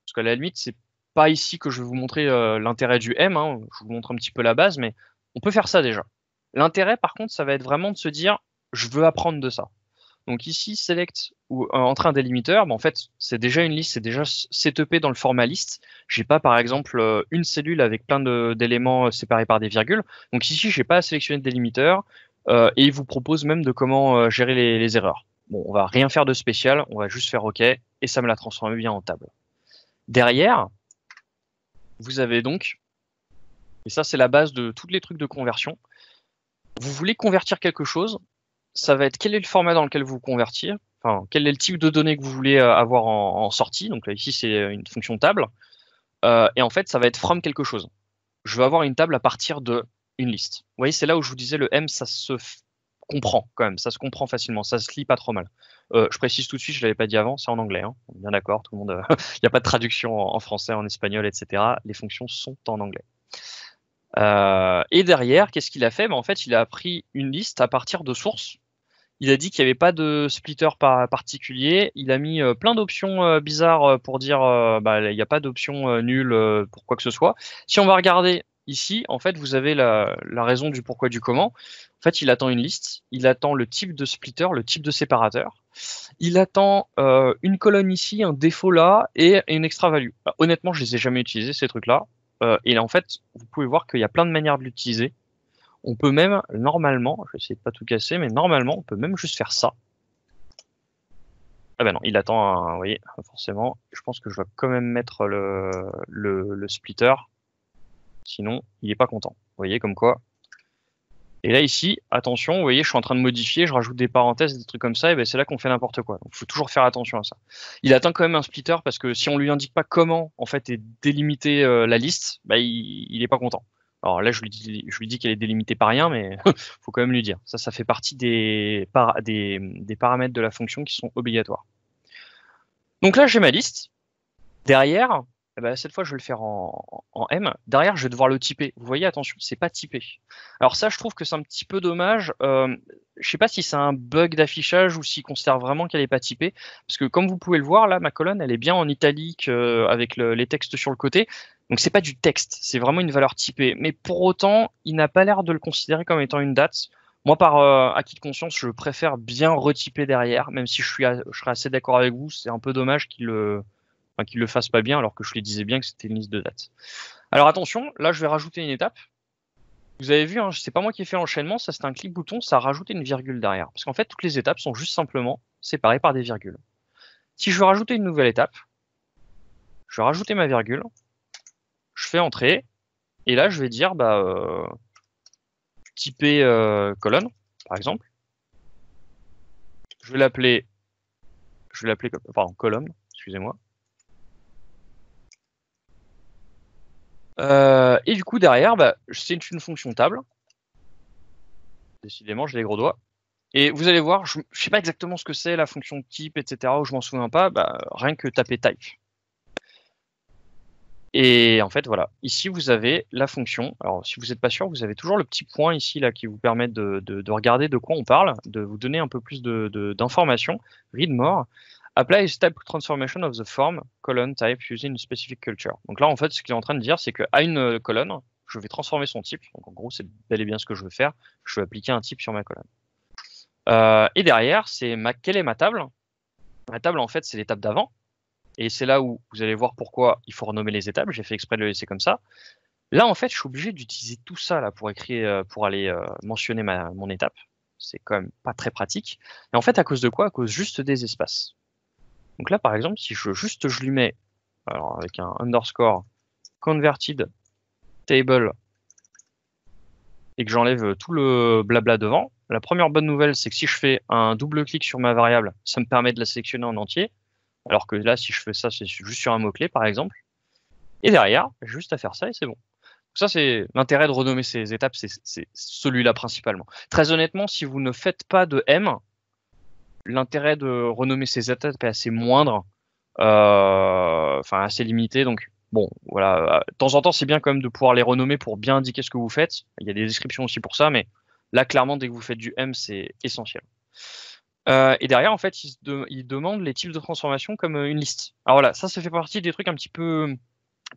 Parce qu'à la limite, c'est pas ici que je vais vous montrer l'intérêt du M. Je vous montre un petit peu la base, mais on peut faire ça déjà. L'intérêt, par contre, ça va être vraiment de se dire je veux apprendre de ça. Donc ici, select ou entrer un délimiteur, en fait, c'est déjà une liste, c'est déjà setupé dans le format liste. J'ai pas, par exemple, une cellule avec plein d'éléments séparés par des virgules. Donc ici, j'ai pas à sélectionner de délimiteur et il vous propose même de comment gérer les erreurs. Bon, on va rien faire de spécial, on va juste faire OK et ça me l'a transformé bien en table. Derrière, vous avez donc, et ça c'est la base de tous les trucs de conversion, vous voulez convertir quelque chose, ça va être quel est le format dans lequel vous convertir, enfin quel est le type de données que vous voulez avoir en sortie. Donc là ici c'est une fonction table et en fait ça va être from quelque chose. Je veux avoir une table à partir de une liste. Vous voyez, c'est là où je vous disais le M ça se comprend quand même, ça se comprend facilement, ça se lit pas trop mal. Je précise tout de suite, je l'avais pas dit avant, c'est en anglais, on est bien d'accord, tout le monde, il n'y a pas de traduction en français, en espagnol, etc. Les fonctions sont en anglais. Et derrière, qu'est-ce qu'il a fait? En fait, il a pris une liste à partir de sources. Il a dit qu'il n'y avait pas de splitter particulier. Il a mis plein d'options bizarres pour dire il n'y a pas d'option nulle pour quoi que ce soit. Si on va regarder ici, en fait, vous avez la raison du pourquoi du comment. En fait, il attend une liste, il attend le type de splitter, le type de séparateur. Il attend une colonne ici, un défaut là et une extra value. Alors, honnêtement, je les ai jamais utilisés ces trucs-là. Et là, en fait, vous pouvez voir qu'il y a plein de manières de l'utiliser. On peut même, normalement, je vais essayer de pas tout casser, mais normalement, on peut même juste faire ça. Ah ben non, il attend vous voyez, forcément. Je pense que je dois quand même mettre le splitter. Sinon, il est pas content. Vous voyez, comme quoi. Et là, ici, attention, vous voyez, je suis en train de modifier, je rajoute des parenthèses, des trucs comme ça, et ben c'est là qu'on fait n'importe quoi. Donc, il faut toujours faire attention à ça. Il attend quand même un splitter parce que si on lui indique pas comment, en fait, est délimiter la liste, il est pas content. Alors là, je lui dis qu'elle est délimitée par rien, mais faut quand même lui dire. Ça fait partie des paramètres de la fonction qui sont obligatoires. Donc là, j'ai ma liste. Derrière, cette fois, je vais le faire en M. Derrière, je vais devoir le typer. Vous voyez, attention, c'est pas typé. Alors ça, je trouve que c'est un petit peu dommage. Je sais pas si c'est un bug d'affichage ou s'il considère vraiment qu'elle est pas typée. Parce que comme vous pouvez le voir, là, ma colonne, elle est bien en italique avec les textes sur le côté. Donc c'est pas du texte, c'est vraiment une valeur typée. Mais pour autant, il n'a pas l'air de le considérer comme étant une date. Moi, par acquis de conscience, je préfère bien retyper derrière, même si je serais assez d'accord avec vous. C'est un peu dommage qu'il le fasse pas bien, alors que je lui disais bien que c'était une liste de dates. Alors attention, là je vais rajouter une étape. Vous avez vu, c'est pas moi qui ai fait l'enchaînement, ça c'est un clic bouton, ça a rajouté une virgule derrière. Parce qu'en fait, toutes les étapes sont juste simplement séparées par des virgules. Si je veux rajouter une nouvelle étape, je vais rajouter ma virgule, je fais entrer, et là je vais dire typer colonne, par exemple. Je vais l'appeler colonne, excusez-moi. Et du coup, derrière, c'est une fonction table. Décidément, j'ai les gros doigts. Et vous allez voir, je ne sais pas exactement ce que c'est la fonction type, etc. Ou je m'en souviens pas, rien que taper type. Et en fait, voilà. Ici, vous avez la fonction. Alors, si vous n'êtes pas sûr, vous avez toujours le petit point ici là qui vous permet de regarder de quoi on parle, de vous donner un peu plus d'informations. Read more. Apply a type transformation of the form colon type using a specific culture. Donc là, en fait, ce qu'il est en train de dire, c'est qu'à une colonne, je vais transformer son type. Donc en gros, c'est bel et bien ce que je veux faire. Je vais appliquer un type sur ma colonne. Et derrière, quelle est ma table? Ma table, en fait, c'est l'étape d'avant. Et c'est là où vous allez voir pourquoi il faut renommer les étapes. J'ai fait exprès de le laisser comme ça. Là, en fait, je suis obligé d'utiliser tout ça là pour écrire, pour aller mentionner mon étape. C'est quand même pas très pratique. Et en fait, à cause de quoi? À cause juste des espaces. Donc là, par exemple, si je lui mets, alors avec un underscore converted table et que j'enlève tout le blabla devant, la première bonne nouvelle, c'est que si je fais un double clic sur ma variable, ça me permet de la sélectionner en entier. Alors que là, si je fais ça, c'est juste sur un mot-clé, par exemple. Et derrière, j'ai juste à faire ça et c'est bon. Donc ça, c'est l'intérêt de renommer ces étapes, c'est celui-là principalement. Très honnêtement, si vous ne faites pas de M, l'intérêt de renommer ces étapes est assez moindre, enfin assez limité. Donc bon, voilà. De temps en temps, c'est bien quand même de pouvoir les renommer pour bien indiquer ce que vous faites. Il y a des descriptions aussi pour ça, mais là, clairement, dès que vous faites du M, c'est essentiel. Et derrière, en fait, il demande les types de transformation comme une liste. Alors voilà, ça fait partie des trucs un petit peu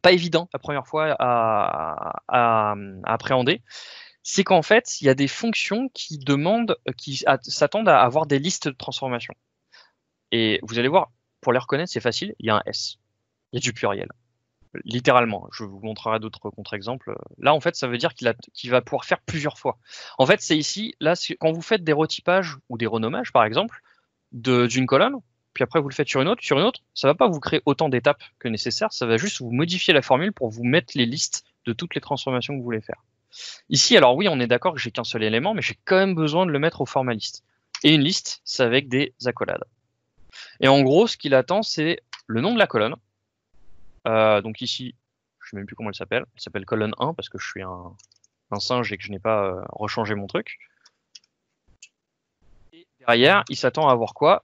pas évidents la première fois à appréhender. C'est qu'en fait, il y a des fonctions qui s'attendent à avoir des listes de transformations. Et vous allez voir, pour les reconnaître, c'est facile, il y a un S. Il y a du pluriel. Littéralement, je vous montrerai d'autres contre-exemples. Là, en fait, ça veut dire qu'il va pouvoir faire plusieurs fois. En fait, c'est ici, là, quand vous faites des retypages ou des renommages, par exemple, d'une colonne, puis après vous le faites sur une autre, ça va pas vous créer autant d'étapes que nécessaire, ça va juste vous modifier la formule pour vous mettre les listes de toutes les transformations que vous voulez faire. Ici, alors oui, on est d'accord que j'ai qu'un seul élément, mais j'ai quand même besoin de le mettre au format liste. Et une liste, c'est avec des accolades. Et en gros, ce qu'il attend, c'est le nom de la colonne. Donc ici, je sais même plus comment elle s'appelle colonne 1 parce que je suis un singe et que je n'ai pas rechangé mon truc. Et derrière, il s'attend à avoir quoi?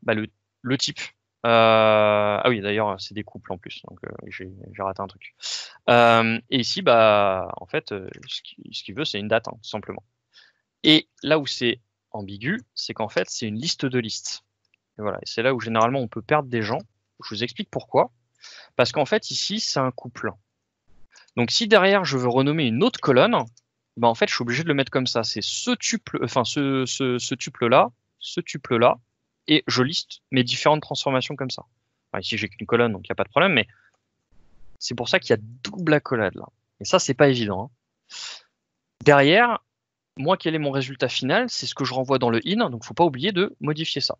Le type. Ah oui, d'ailleurs, c'est des couples en plus, donc j'ai raté un truc. Et ici, en fait, ce qu'il veut, c'est une date, hein, tout simplement. Et là où c'est ambigu, c'est qu'en fait, c'est une liste de listes. Et voilà, c'est là où généralement on peut perdre des gens. Je vous explique pourquoi. Parce qu'en fait, ici, c'est un couple. Donc, si derrière, je veux renommer une autre colonne, en fait, je suis obligé de le mettre comme ça. C'est ce tuple, enfin, ce tuple-là, ce tuple-là, et je liste mes différentes transformations comme ça. Enfin, ici, j'ai qu'une colonne, donc il n'y a pas de problème, mais c'est pour ça qu'il y a double accolade là. Et ça, c'est pas évident. Hein. Derrière, moi, quel est mon résultat final? C'est ce que je renvoie dans le in, donc il ne faut pas oublier de modifier ça.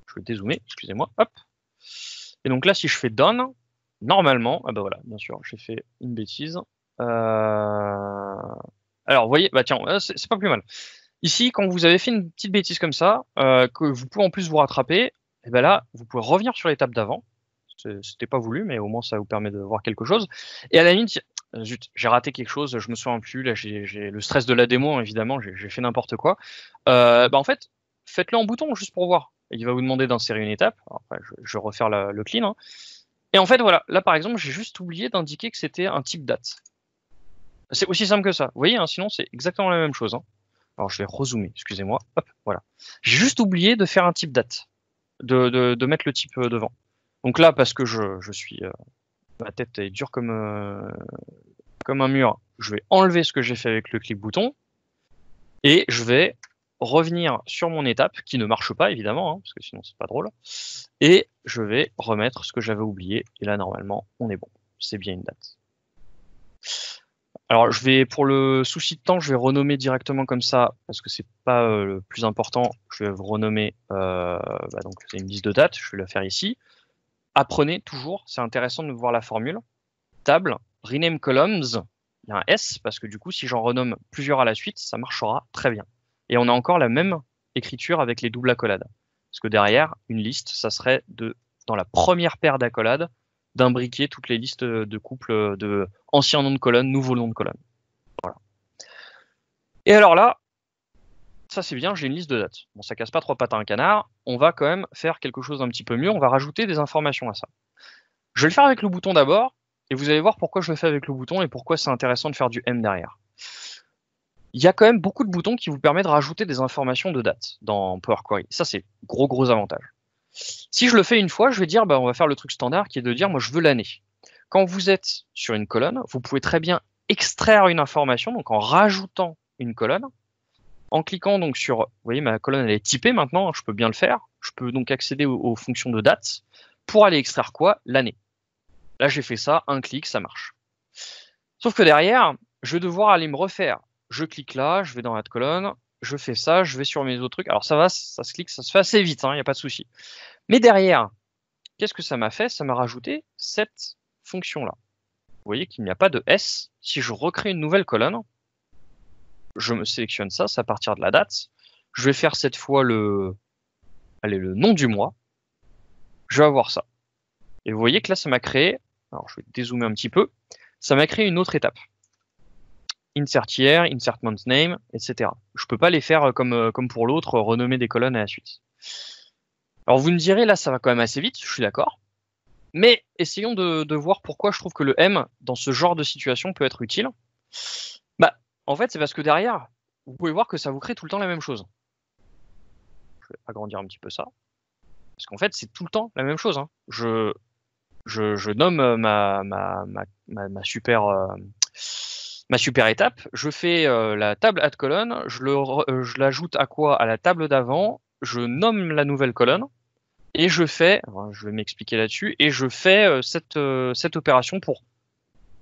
Je vais dézoomer, excusez-moi, hop. Et donc là, si je fais done, normalement, voilà, bien sûr, j'ai fait une bêtise. Alors, vous voyez, tiens, c'est pas plus mal. Ici, quand vous avez fait une petite bêtise comme ça, que vous pouvez en plus vous rattraper, et là, vous pouvez revenir sur l'étape d'avant. C'était pas voulu, mais au moins ça vous permet de voir quelque chose. Et à la limite, zut, j'ai raté quelque chose, je me souviens plus. Là, j'ai le stress de la démo, évidemment, j'ai fait n'importe quoi. En fait, faites-le en bouton juste pour voir. Il va vous demander d'insérer une étape. Alors, après, je vais refaire le clean. Hein. Et en fait, voilà, là par exemple, j'ai juste oublié d'indiquer que c'était un type date. C'est aussi simple que ça. Vous voyez, hein, sinon c'est exactement la même chose. Hein. Alors je vais rezoomer, excusez-moi. Hop, voilà. J'ai juste oublié de faire un type date, de mettre le type devant. Donc là, parce que je suis, ma tête est dure comme un mur, je vais enlever ce que j'ai fait avec le clic bouton et je vais revenir sur mon étape qui ne marche pas évidemment, hein, parce que sinon c'est pas drôle. Et je vais remettre ce que j'avais oublié. Et là, normalement, on est bon. C'est bien une date. Alors, pour le souci de temps, je vais renommer directement comme ça, parce que c'est pas le plus important. Je vais renommer, donc c'est une liste de dates. Je vais la faire ici. Apprenez toujours, c'est intéressant de voir la formule. Table, rename columns, il y a un S, parce que du coup, si j'en renomme plusieurs à la suite, ça marchera très bien. Et on a encore la même écriture avec les doubles accolades. Parce que derrière, une liste, ça serait dans la première paire d'accolades, d'imbriquer toutes les listes de couples de anciens noms de colonne, nouveaux noms de colonne. Voilà. Et alors là, Ça c'est bien, j'ai une liste de dates. Bon, ça casse pas trois pattes à un canard. On va quand même faire quelque chose d'un petit peu mieux. On va rajouter des informations à ça. Je vais le faire avec le bouton d'abord, et vous allez voir pourquoi je le fais avec le bouton et pourquoi c'est intéressant de faire du M derrière. Il y a quand même beaucoup de boutons qui vous permettent de rajouter des informations de date dans Power Query. Ça, c'est gros avantage. Si je le fais une fois, je vais dire, on va faire le truc standard qui est de dire, moi, je veux l'année. Quand vous êtes sur une colonne, vous pouvez très bien extraire une information, donc en rajoutant une colonne, en cliquant donc sur, vous voyez, ma colonne, elle est typée maintenant, je peux bien le faire. Je peux donc accéder aux fonctions de date pour aller extraire quoi? L'année. Là, j'ai fait ça, un clic, ça marche. Sauf que derrière, je vais devoir aller me refaire. Je clique là, je vais dans la colonne, je fais ça, je vais sur mes autres trucs. Alors ça va, ça se clique, ça se fait assez vite, il n'y a pas de souci. Mais derrière, qu'est-ce que ça m'a fait? Ça m'a rajouté cette fonction-là. Vous voyez qu'il n'y a pas de S. Si je recrée une nouvelle colonne, je me sélectionne ça, c'est à partir de la date. Je vais faire cette fois le nom du mois. Je vais avoir ça. Et vous voyez que là, ça m'a créé, alors je vais dézoomer un petit peu, ça m'a créé une autre étape. Insert year, insert month name, etc. Je ne peux pas les faire comme pour l'autre, renommer des colonnes à la suite. Alors vous me direz, là, ça va quand même assez vite, je suis d'accord. Mais essayons de voir pourquoi je trouve que le M, dans ce genre de situation, peut être utile. En fait, c'est parce que derrière, vous pouvez voir que ça vous crée tout le temps la même chose. Je vais agrandir un petit peu ça. Parce qu'en fait, c'est tout le temps la même chose. Je nomme ma super étape. Je fais la table add colonne. Je l'ajoute à quoi? À la table d'avant. Je nomme la nouvelle colonne. Et je fais, je vais m'expliquer là-dessus, et je fais cette opération pour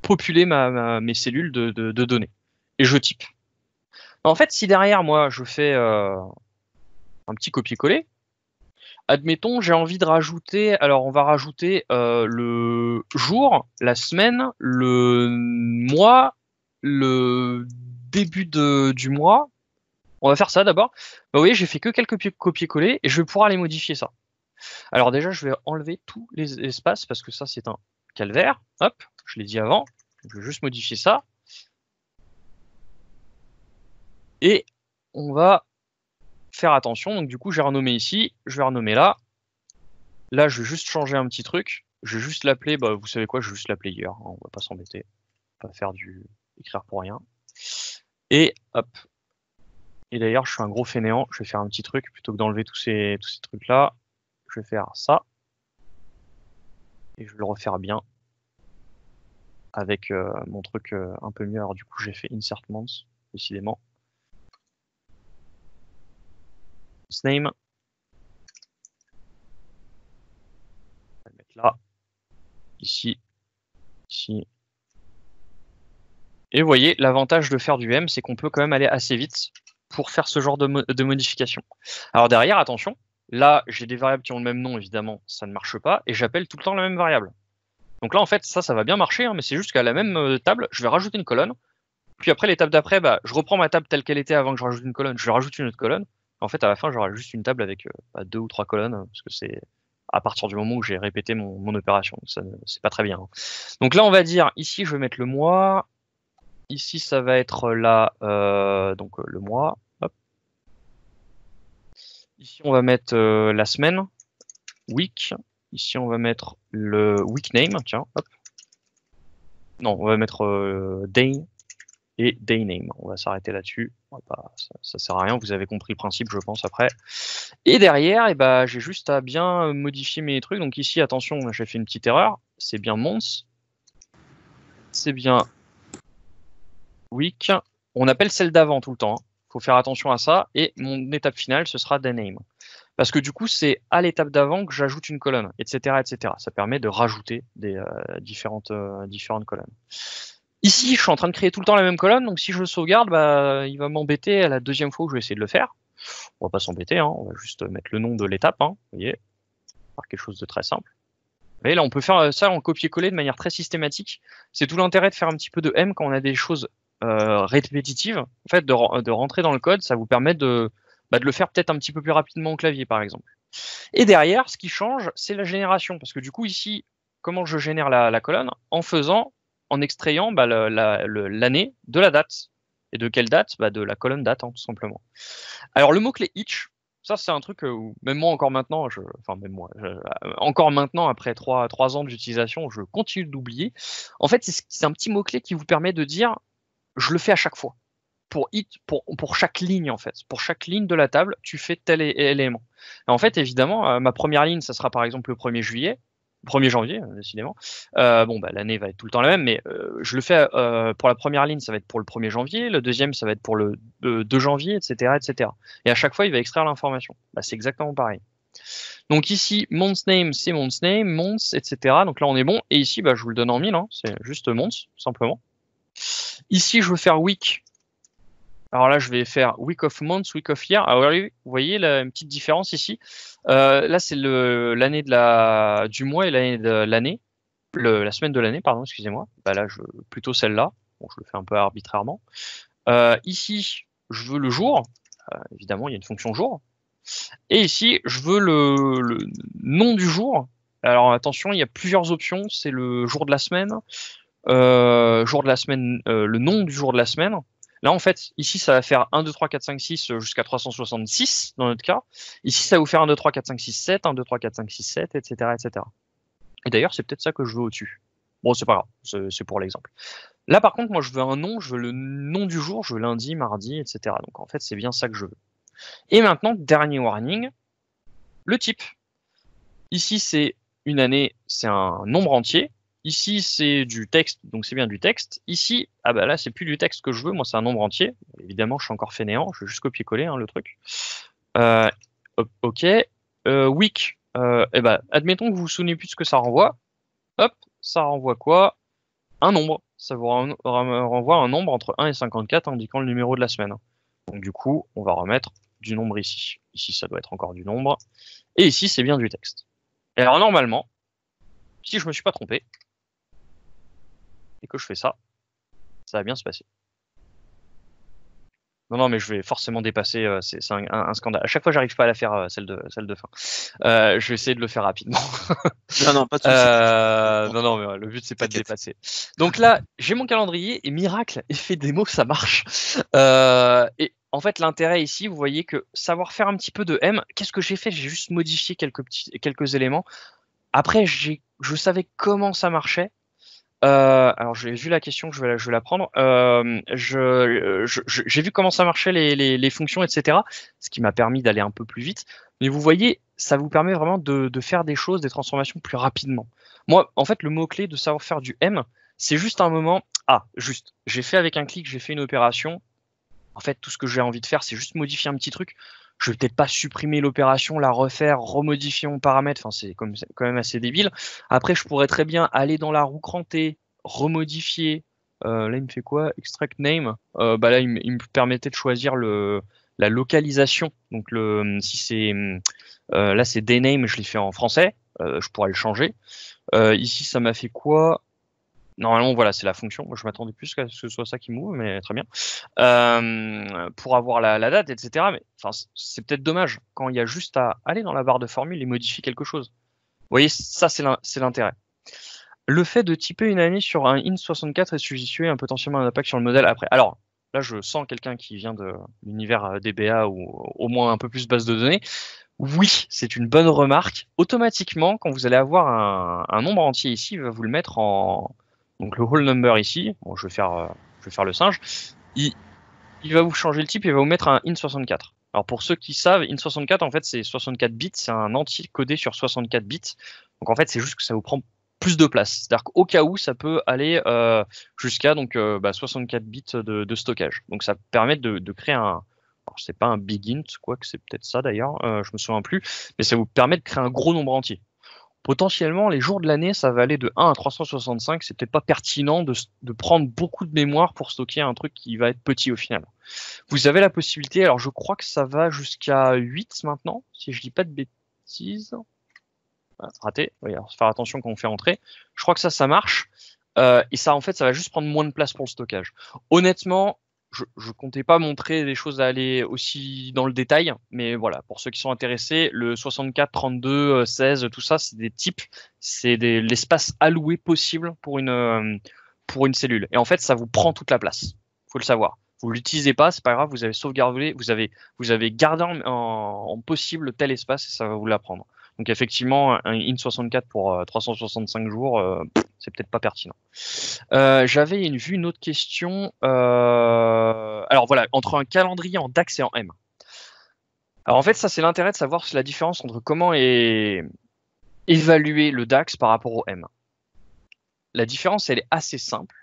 populer mes cellules de données. Et je type. En fait, si derrière moi, je fais un petit copier-coller, admettons, j'ai envie de rajouter, alors on va rajouter le jour, la semaine, le mois, le début du mois. On va faire ça d'abord. Vous voyez, j'ai fait que quelques copier-coller et je vais pouvoir aller modifier ça. Alors déjà, je vais enlever tous les espaces parce que ça, c'est un calvaire. Hop, je l'ai dit avant. Je vais juste modifier ça. Et on va faire attention. Donc du coup, j'ai renommé ici, je vais renommer là. Là, je vais juste changer un petit truc. Je vais juste l'appeler, vous savez quoi, je vais juste l'appeler hier. On va pas s'embêter. On va faire écrire pour rien. Et hop. Et d'ailleurs, je suis un gros fainéant. Je vais faire un petit truc plutôt que d'enlever tous ces trucs-là. Je vais faire ça. Et je vais le refaire bien. Avec mon truc un peu mieux. Alors du coup, j'ai fait insert month, décidément. Name. On va le mettre là. Ici. Ici. Et vous voyez, l'avantage de faire du M, c'est qu'on peut quand même aller assez vite pour faire ce genre de modification. Alors derrière, attention, là, j'ai des variables qui ont le même nom, évidemment, ça ne marche pas, et j'appelle tout le temps la même variable. Donc là, en fait, ça va bien marcher, mais c'est juste qu'à la même table, je vais rajouter une colonne, puis après, l'étape d'après, je reprends ma table telle qu'elle était avant que je rajoute une colonne, je rajoute une autre colonne. En fait, à la fin, j'aurai juste une table avec 2 ou 3 colonnes, parce que c'est à partir du moment où j'ai répété mon opération. Ça, c'est pas très bien. Donc là, on va dire, ici, je vais mettre le mois. Ici, ça va être là, donc le mois. Hop. Ici, on va mettre la semaine, week. Ici, on va mettre le week name. Tiens, hop. Non, on va mettre day et day name. On va s'arrêter là-dessus. Ça sert à rien. Vous avez compris le principe, je pense, après. Et derrière, j'ai juste à bien modifier mes trucs. Donc ici, attention, j'ai fait une petite erreur. C'est bien month. C'est bien week. On appelle celle d'avant tout le temps. Faut faire attention à ça. Et mon étape finale, ce sera day name. Parce que du coup, c'est à l'étape d'avant que j'ajoute une colonne, etc., etc. Ça permet de rajouter des différentes colonnes. Ici, je suis en train de créer tout le temps la même colonne, donc si je le sauvegarde, il va m'embêter à la deuxième fois où je vais essayer de le faire. On va pas s'embêter, on va juste mettre le nom de l'étape, vous voyez, faire quelque chose de très simple. Et là, on peut faire ça en copier-coller de manière très systématique. C'est tout l'intérêt de faire un petit peu de M quand on a des choses répétitives. En fait, de rentrer dans le code, ça vous permet de le faire peut-être un petit peu plus rapidement au clavier, par exemple. Et derrière, ce qui change, c'est la génération. Parce que du coup, ici, comment je génère la colonne? En extrayant l'année de la date. Et de quelle date? De la colonne date, hein, tout simplement. Alors le mot-clé each, ça c'est un truc où même moi encore maintenant, encore maintenant après 3 ans d'utilisation, je continue d'oublier. En fait, c'est un petit mot-clé qui vous permet de dire je le fais à chaque fois. Pour chaque ligne, en fait. Pour chaque ligne de la table, tu fais tel élément. Et en fait, évidemment, ma première ligne, ça sera par exemple le 1er juillet, 1er janvier, décidément. L'année va être tout le temps la même, mais je le fais pour la première ligne, ça va être pour le 1er janvier, le deuxième, ça va être pour le 2 janvier, etc., etc. Et à chaque fois, il va extraire l'information. C'est exactement pareil. Donc ici, month name, c'est month name, month, etc. Donc là, on est bon. Et ici, je vous le donne en 1000, hein, c'est juste month, simplement. Ici, je veux faire week. Alors là, je vais faire week of month, week of year. Alors vous voyez une petite différence ici. Là, c'est l'année du mois et l'année de l'année. La semaine de l'année, pardon, excusez-moi. Là, plutôt celle-là. Bon, je le fais un peu arbitrairement. Ici, je veux le jour. Évidemment, il y a une fonction jour. Et ici, je veux le nom du jour. Alors attention, il y a plusieurs options. C'est le jour de la semaine. Le nom du jour de la semaine. Là, en fait, ici, ça va faire 1, 2, 3, 4, 5, 6 jusqu'à 366 dans notre cas. Ici, ça va vous faire 1, 2, 3, 4, 5, 6, 7, 1, 2, 3, 4, 5, 6, 7, etc., etc. Et d'ailleurs, c'est peut-être ça que je veux au-dessus. Bon, c'est pas grave, c'est pour l'exemple. Là, par contre, moi, je veux un nom, je veux le nom du jour, je veux lundi, mardi, etc. Donc, en fait, c'est bien ça que je veux. Et maintenant, dernier warning, le type. Ici, c'est une année, c'est un nombre entier. Ici, c'est du texte, donc c'est bien du texte. Ici, là, c'est plus du texte que je veux. Moi, c'est un nombre entier. Évidemment, je suis encore fainéant. Je vais juste copier-coller le truc. OK. Week. Admettons que vous vous souvenez plus de ce que ça renvoie. Hop, ça renvoie quoi? Un nombre. Ça vous renvoie un nombre entre 1 et 54 indiquant le numéro de la semaine. Donc, du coup, on va remettre du nombre ici. Ici, ça doit être encore du nombre. Et ici, c'est bien du texte. Et alors, normalement, si je me suis pas trompé, et que je fais ça, ça va bien se passer. Non, mais je vais forcément dépasser, c'est un scandale. À chaque fois, j'arrive pas à la faire, celle de fin. Je vais essayer de le faire rapidement. Non, pas de soucis. Non, mais le but, c'est pas de dépasser. Donc là, j'ai mon calendrier, et miracle, effet démo, ça marche. Et en fait, l'intérêt ici, vous voyez que savoir faire un petit peu de M, qu'est-ce que j'ai fait? J'ai juste modifié quelques éléments. Après, je savais comment ça marchait. Alors j'ai vu la question, je vais la prendre. J'ai vu comment ça marchait les fonctions, etc. Ce qui m'a permis d'aller un peu plus vite. Mais vous voyez, ça vous permet vraiment de faire des choses, des transformations plus rapidement. Moi, en fait, le mot-clé de savoir faire du M, c'est juste un moment. J'ai fait avec un clic, j'ai fait une opération. En fait, tout ce que j'ai envie de faire, c'est juste modifier un petit truc. Je vais peut-être pas supprimer l'opération, la refaire, remodifier mon paramètre. Enfin, c'est quand même assez débile. Après, je pourrais très bien aller dans la roue crantée, remodifier. Là, il me fait quoi? Extract name. Là, il me permettait de choisir la localisation. Donc, si c'est là, c'est dname, je l'ai fait en français. Je pourrais le changer. Ici, ça m'a fait quoi? Normalement, voilà, c'est la fonction. Moi, je m'attendais plus à ce que ce soit ça qui m'ouvre, mais très bien. Pour avoir la date, etc. Mais c'est peut-être dommage quand il y a juste à aller dans la barre de formule et modifier quelque chose. Vous voyez, ça, c'est l'intérêt. Le fait de typer une année sur un int64 et substituer potentiellement un impact sur le modèle après. Alors, là, je sens quelqu'un qui vient de l'univers DBA ou au moins un peu plus base de données. Oui, c'est une bonne remarque. Automatiquement, quand vous allez avoir un nombre entier ici, il va vous le mettre en... Donc le whole number ici, bon, je vais faire le singe, il va vous changer le type et va vous mettre un int64. Alors pour ceux qui savent, int64 en fait c'est 64 bits, c'est un entier codé sur 64 bits. Donc en fait c'est juste que ça vous prend plus de place. C'est-à-dire qu'au cas où ça peut aller jusqu'à 64 bits de stockage. Donc ça permet de créer un... Alors c'est pas un big int, quoique c'est peut-être ça d'ailleurs, je me souviens plus, mais ça vous permet de créer un gros nombre entier. Potentiellement, les jours de l'année, ça va aller de 1 à 365. C'est peut-être pas pertinent de prendre beaucoup de mémoire pour stocker un truc qui va être petit au final. Vous avez la possibilité, alors je crois que ça va jusqu'à 8 maintenant, si je dis pas de bêtises. Raté, oui, alors faire attention quand on fait entrer. Je crois que ça marche. Et ça, en fait, ça va juste prendre moins de place pour le stockage. Honnêtement, je comptais pas montrer des choses à aller aussi dans le détail, mais voilà, pour ceux qui sont intéressés, le 64, 32, 16, tout ça, c'est des types, c'est l'espace alloué possible pour une cellule. Et en fait, ça vous prend toute la place. Faut le savoir. Vous l'utilisez pas, c'est pas grave, vous avez sauvegardé, vous avez gardé en possible tel espace et ça va vous l'apprendre. Donc effectivement, un int64 pour 365 jours, c'est peut-être pas pertinent. J'avais vu une autre question. Alors voilà, entre un calendrier en DAX et en M. Alors en fait, ça c'est l'intérêt de savoir la différence entre comment est évaluer le DAX par rapport au M. La différence, elle est assez simple.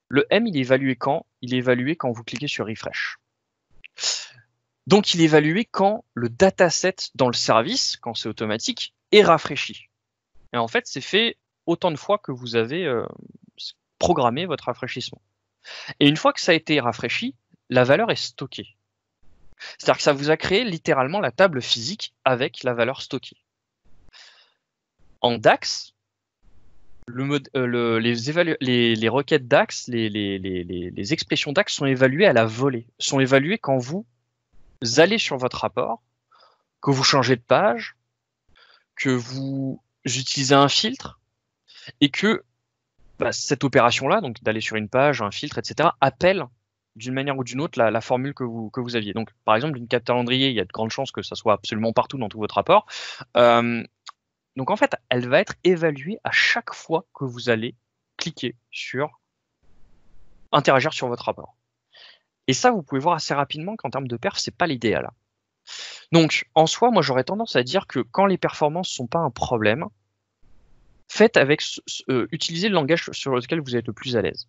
Le M, il est évalué quand? Il est évalué quand vous cliquez sur Refresh. Donc, il est évalué quand le dataset dans le service, quand c'est automatique, est rafraîchi. Et en fait, c'est fait autant de fois que vous avez programmé votre rafraîchissement. Et une fois que ça a été rafraîchi, la valeur est stockée. C'est-à-dire que ça vous a créé littéralement la table physique avec la valeur stockée. En DAX, les requêtes DAX, les expressions DAX sont évaluées à la volée, sont évaluées quand vous allez sur votre rapport, que vous changez de page, que vous utilisez un filtre, et que cette opération-là, donc d'aller sur une page, un filtre, etc., appelle d'une manière ou d'une autre la formule que vous aviez. Donc, par exemple, une carte calendrier, il y a de grandes chances que ça soit absolument partout dans tout votre rapport. Donc en fait, elle va être évaluée à chaque fois que vous allez cliquer sur interagir sur votre rapport. Et ça, vous pouvez voir assez rapidement qu'en termes de perf, c'est pas l'idéal. Donc en soi, moi j'aurais tendance à dire que quand les performances sont pas un problème, utilisez le langage sur lequel vous êtes le plus à l'aise.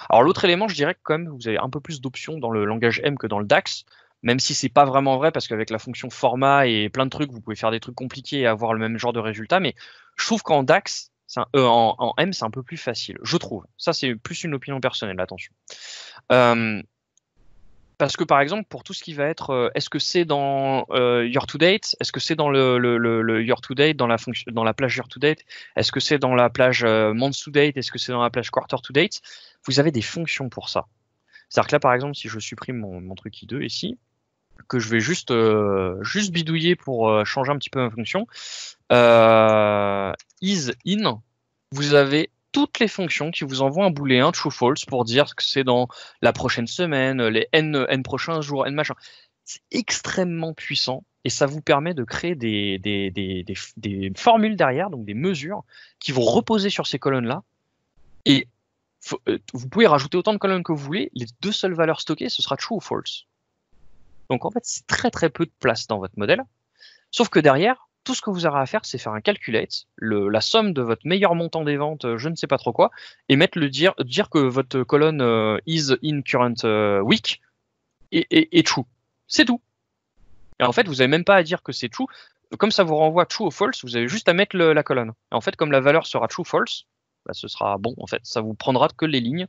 Alors l'autre élément, je dirais que quand même, vous avez un peu plus d'options dans le langage M que dans le DAX. Même si c'est pas vraiment vrai, parce qu'avec la fonction format et plein de trucs, vous pouvez faire des trucs compliqués et avoir le même genre de résultat. Mais je trouve qu'en DAX, en M, c'est un peu plus facile. Je trouve. Ça, c'est plus une opinion personnelle, attention. Parce que par exemple, pour tout ce qui va être, est-ce que c'est dans Year to Date? Est-ce que c'est dans le Year to Date, dans la plage Year to Date? Est-ce que c'est dans la plage Month to Date? Est-ce que c'est dans la plage Quarter to Date? Vous avez des fonctions pour ça. C'est-à-dire que là, par exemple, si je supprime mon truc I2 ici, que je vais juste bidouiller pour changer un petit peu ma fonction, is in, vous avez toutes les fonctions qui vous envoient un booléen true false pour dire que c'est dans la prochaine semaine, les n prochains jours, n machin. C'est extrêmement puissant et ça vous permet de créer des formules derrière, donc des mesures qui vont reposer sur ces colonnes-là. Et vous pouvez rajouter autant de colonnes que vous voulez. Les deux seules valeurs stockées, ce sera true ou false. Donc en fait, c'est très très peu de place dans votre modèle. Sauf que derrière, tout ce que vous aurez à faire, c'est faire un calculate, la somme de votre meilleur montant des ventes, je ne sais pas trop quoi, et dire que votre colonne is in current week est true. C'est tout. Et en fait, vous n'avez même pas à dire que c'est true. Comme ça vous renvoie true ou false, vous avez juste à mettre la colonne. Et en fait, comme la valeur sera true ou false, ce sera bon. En fait, ça vous prendra que les lignes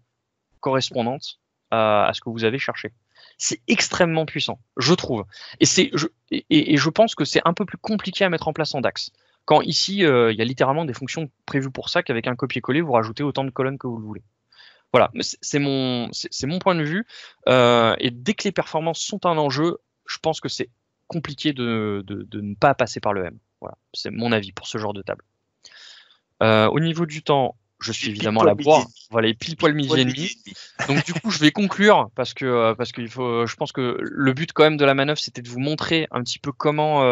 correspondantes à ce que vous avez cherché. C'est extrêmement puissant, je trouve. Et je pense que c'est un peu plus compliqué à mettre en place en DAX. Quand ici, il y a littéralement des fonctions prévues pour ça, qu'avec un copier-coller, vous rajoutez autant de colonnes que vous le voulez. Voilà, c'est mon point de vue. Et dès que les performances sont un enjeu, je pense que c'est compliqué de ne pas passer par le M. Voilà, c'est mon avis pour ce genre de table. Au niveau du temps, je suis évidemment à la boire. Voilà, pile poil midi et demi. Donc du coup, je vais conclure parce que il faut. Je pense que le but quand même de la manœuvre, c'était de vous montrer un petit peu comment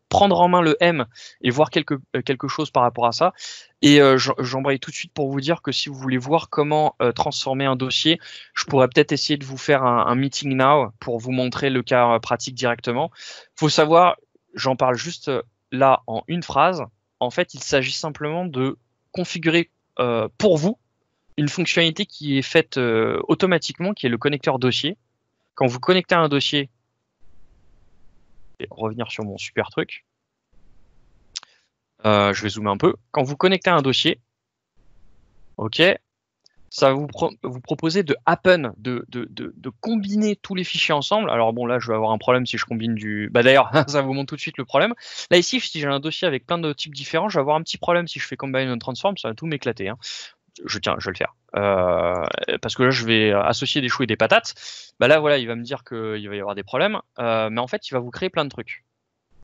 prendre en main le M et voir quelque chose par rapport à ça. Et j'embraye tout de suite pour vous dire que si vous voulez voir comment transformer un dossier, je pourrais peut-être essayer de vous faire un meeting now pour vous montrer le cas pratique directement. Faut savoir, j'en parle juste là en une phrase. En fait, il s'agit simplement de configurer pour vous une fonctionnalité qui est faite automatiquement, qui est le connecteur dossier. Quand vous connectez à un dossier, je vais revenir sur mon super truc. Je vais zoomer un peu. Quand vous connectez à un dossier, ok, ça va vous proposer de happen, de combiner tous les fichiers ensemble. Alors bon, là, je vais avoir un problème si je combine d'ailleurs, ça vous montre tout de suite le problème. Là, ici, si j'ai un dossier avec plein de types différents, je vais avoir un petit problème si je fais combine and transform, ça va tout m'éclater. Hein. Je vais le faire. Parce que là, je vais associer des choux et des patates. Là, voilà, il va me dire qu'il va y avoir des problèmes. Mais en fait, il va vous créer plein de trucs.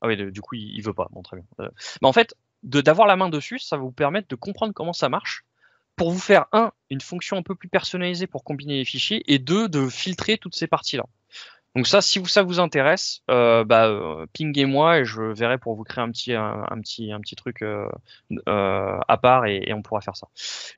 Ah oui, du coup, il veut pas. Bon, très bien. Mais en fait, d'avoir la main dessus, ça va vous permettre de comprendre comment ça marche, pour vous faire une fonction un peu plus personnalisée pour combiner les fichiers, et 2, de filtrer toutes ces parties-là. Donc ça, si ça vous intéresse, pinguez-moi et je verrai pour vous créer un petit truc à part et on pourra faire ça.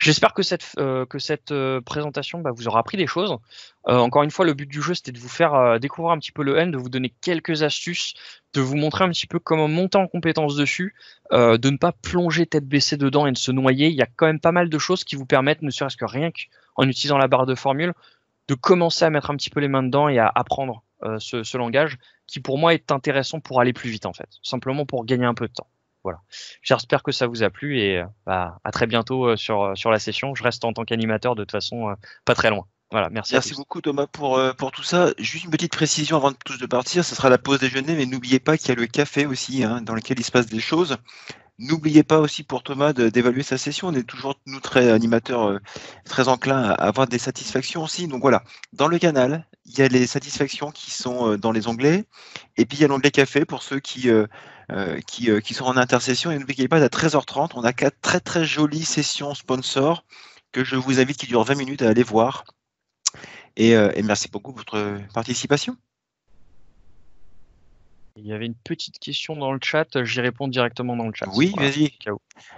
J'espère que cette présentation vous aura appris des choses. Encore une fois, le but du jeu, c'était de vous faire découvrir un petit peu le N, de vous donner quelques astuces, de vous montrer un petit peu comment monter en compétence dessus, de ne pas plonger tête baissée dedans et de se noyer. Il y a quand même pas mal de choses qui vous permettent, ne serait-ce que rien qu'en utilisant la barre de formule, de commencer à mettre un petit peu les mains dedans et à apprendre ce langage qui pour moi est intéressant pour aller plus vite en fait, simplement pour gagner un peu de temps. Voilà. J'espère que ça vous a plu et à très bientôt sur la session. Je reste en tant qu'animateur de toute façon pas très loin. Voilà, merci. Merci beaucoup Thomas pour tout ça. Juste une petite précision avant de partir, ce sera la pause déjeuner, mais n'oubliez pas qu'il y a le café aussi dans lequel il se passe des choses. N'oubliez pas aussi pour Thomas d'évaluer sa session. On est toujours, nous, très animateurs, très enclins à avoir des satisfactions aussi. Donc voilà, dans le canal, il y a les satisfactions qui sont dans les onglets. Et puis il y a l'onglet café pour ceux qui sont en intercession. Et n'oubliez pas, à 13h30, on a 4 très très jolies sessions sponsors que je vous invite, qui durent 20 minutes, à aller voir. Et merci beaucoup pour votre participation. Il y avait une petite question dans le chat, j'y réponds directement dans le chat. Oui, voilà. Vas-y.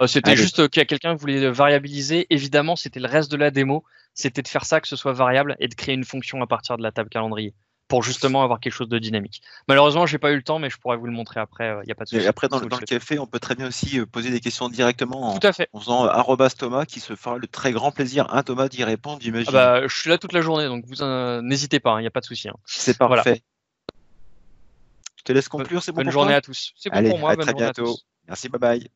C'était juste qu'il y a quelqu'un qui voulait variabiliser. Évidemment, c'était le reste de la démo, c'était de faire ça, que ce soit variable, et de créer une fonction à partir de la table calendrier, pour justement avoir quelque chose de dynamique. Malheureusement, j'ai pas eu le temps, mais je pourrais vous le montrer après, il n'y a pas de souci. Et après, dans le café, on peut très bien aussi poser des questions directement Tout à fait. En faisant @Thomas, qui se fera le très grand plaisir, Thomas, d'y répondre, j'imagine. Je suis là toute la journée, donc vous n'hésitez pas, il n'y a pas de souci. C'est parfait. Voilà. Je te laisse conclure, c'est bon pour toi ? Bonne journée à tous. C'est bon Allez, pour moi, à très bientôt. Merci, bye bye.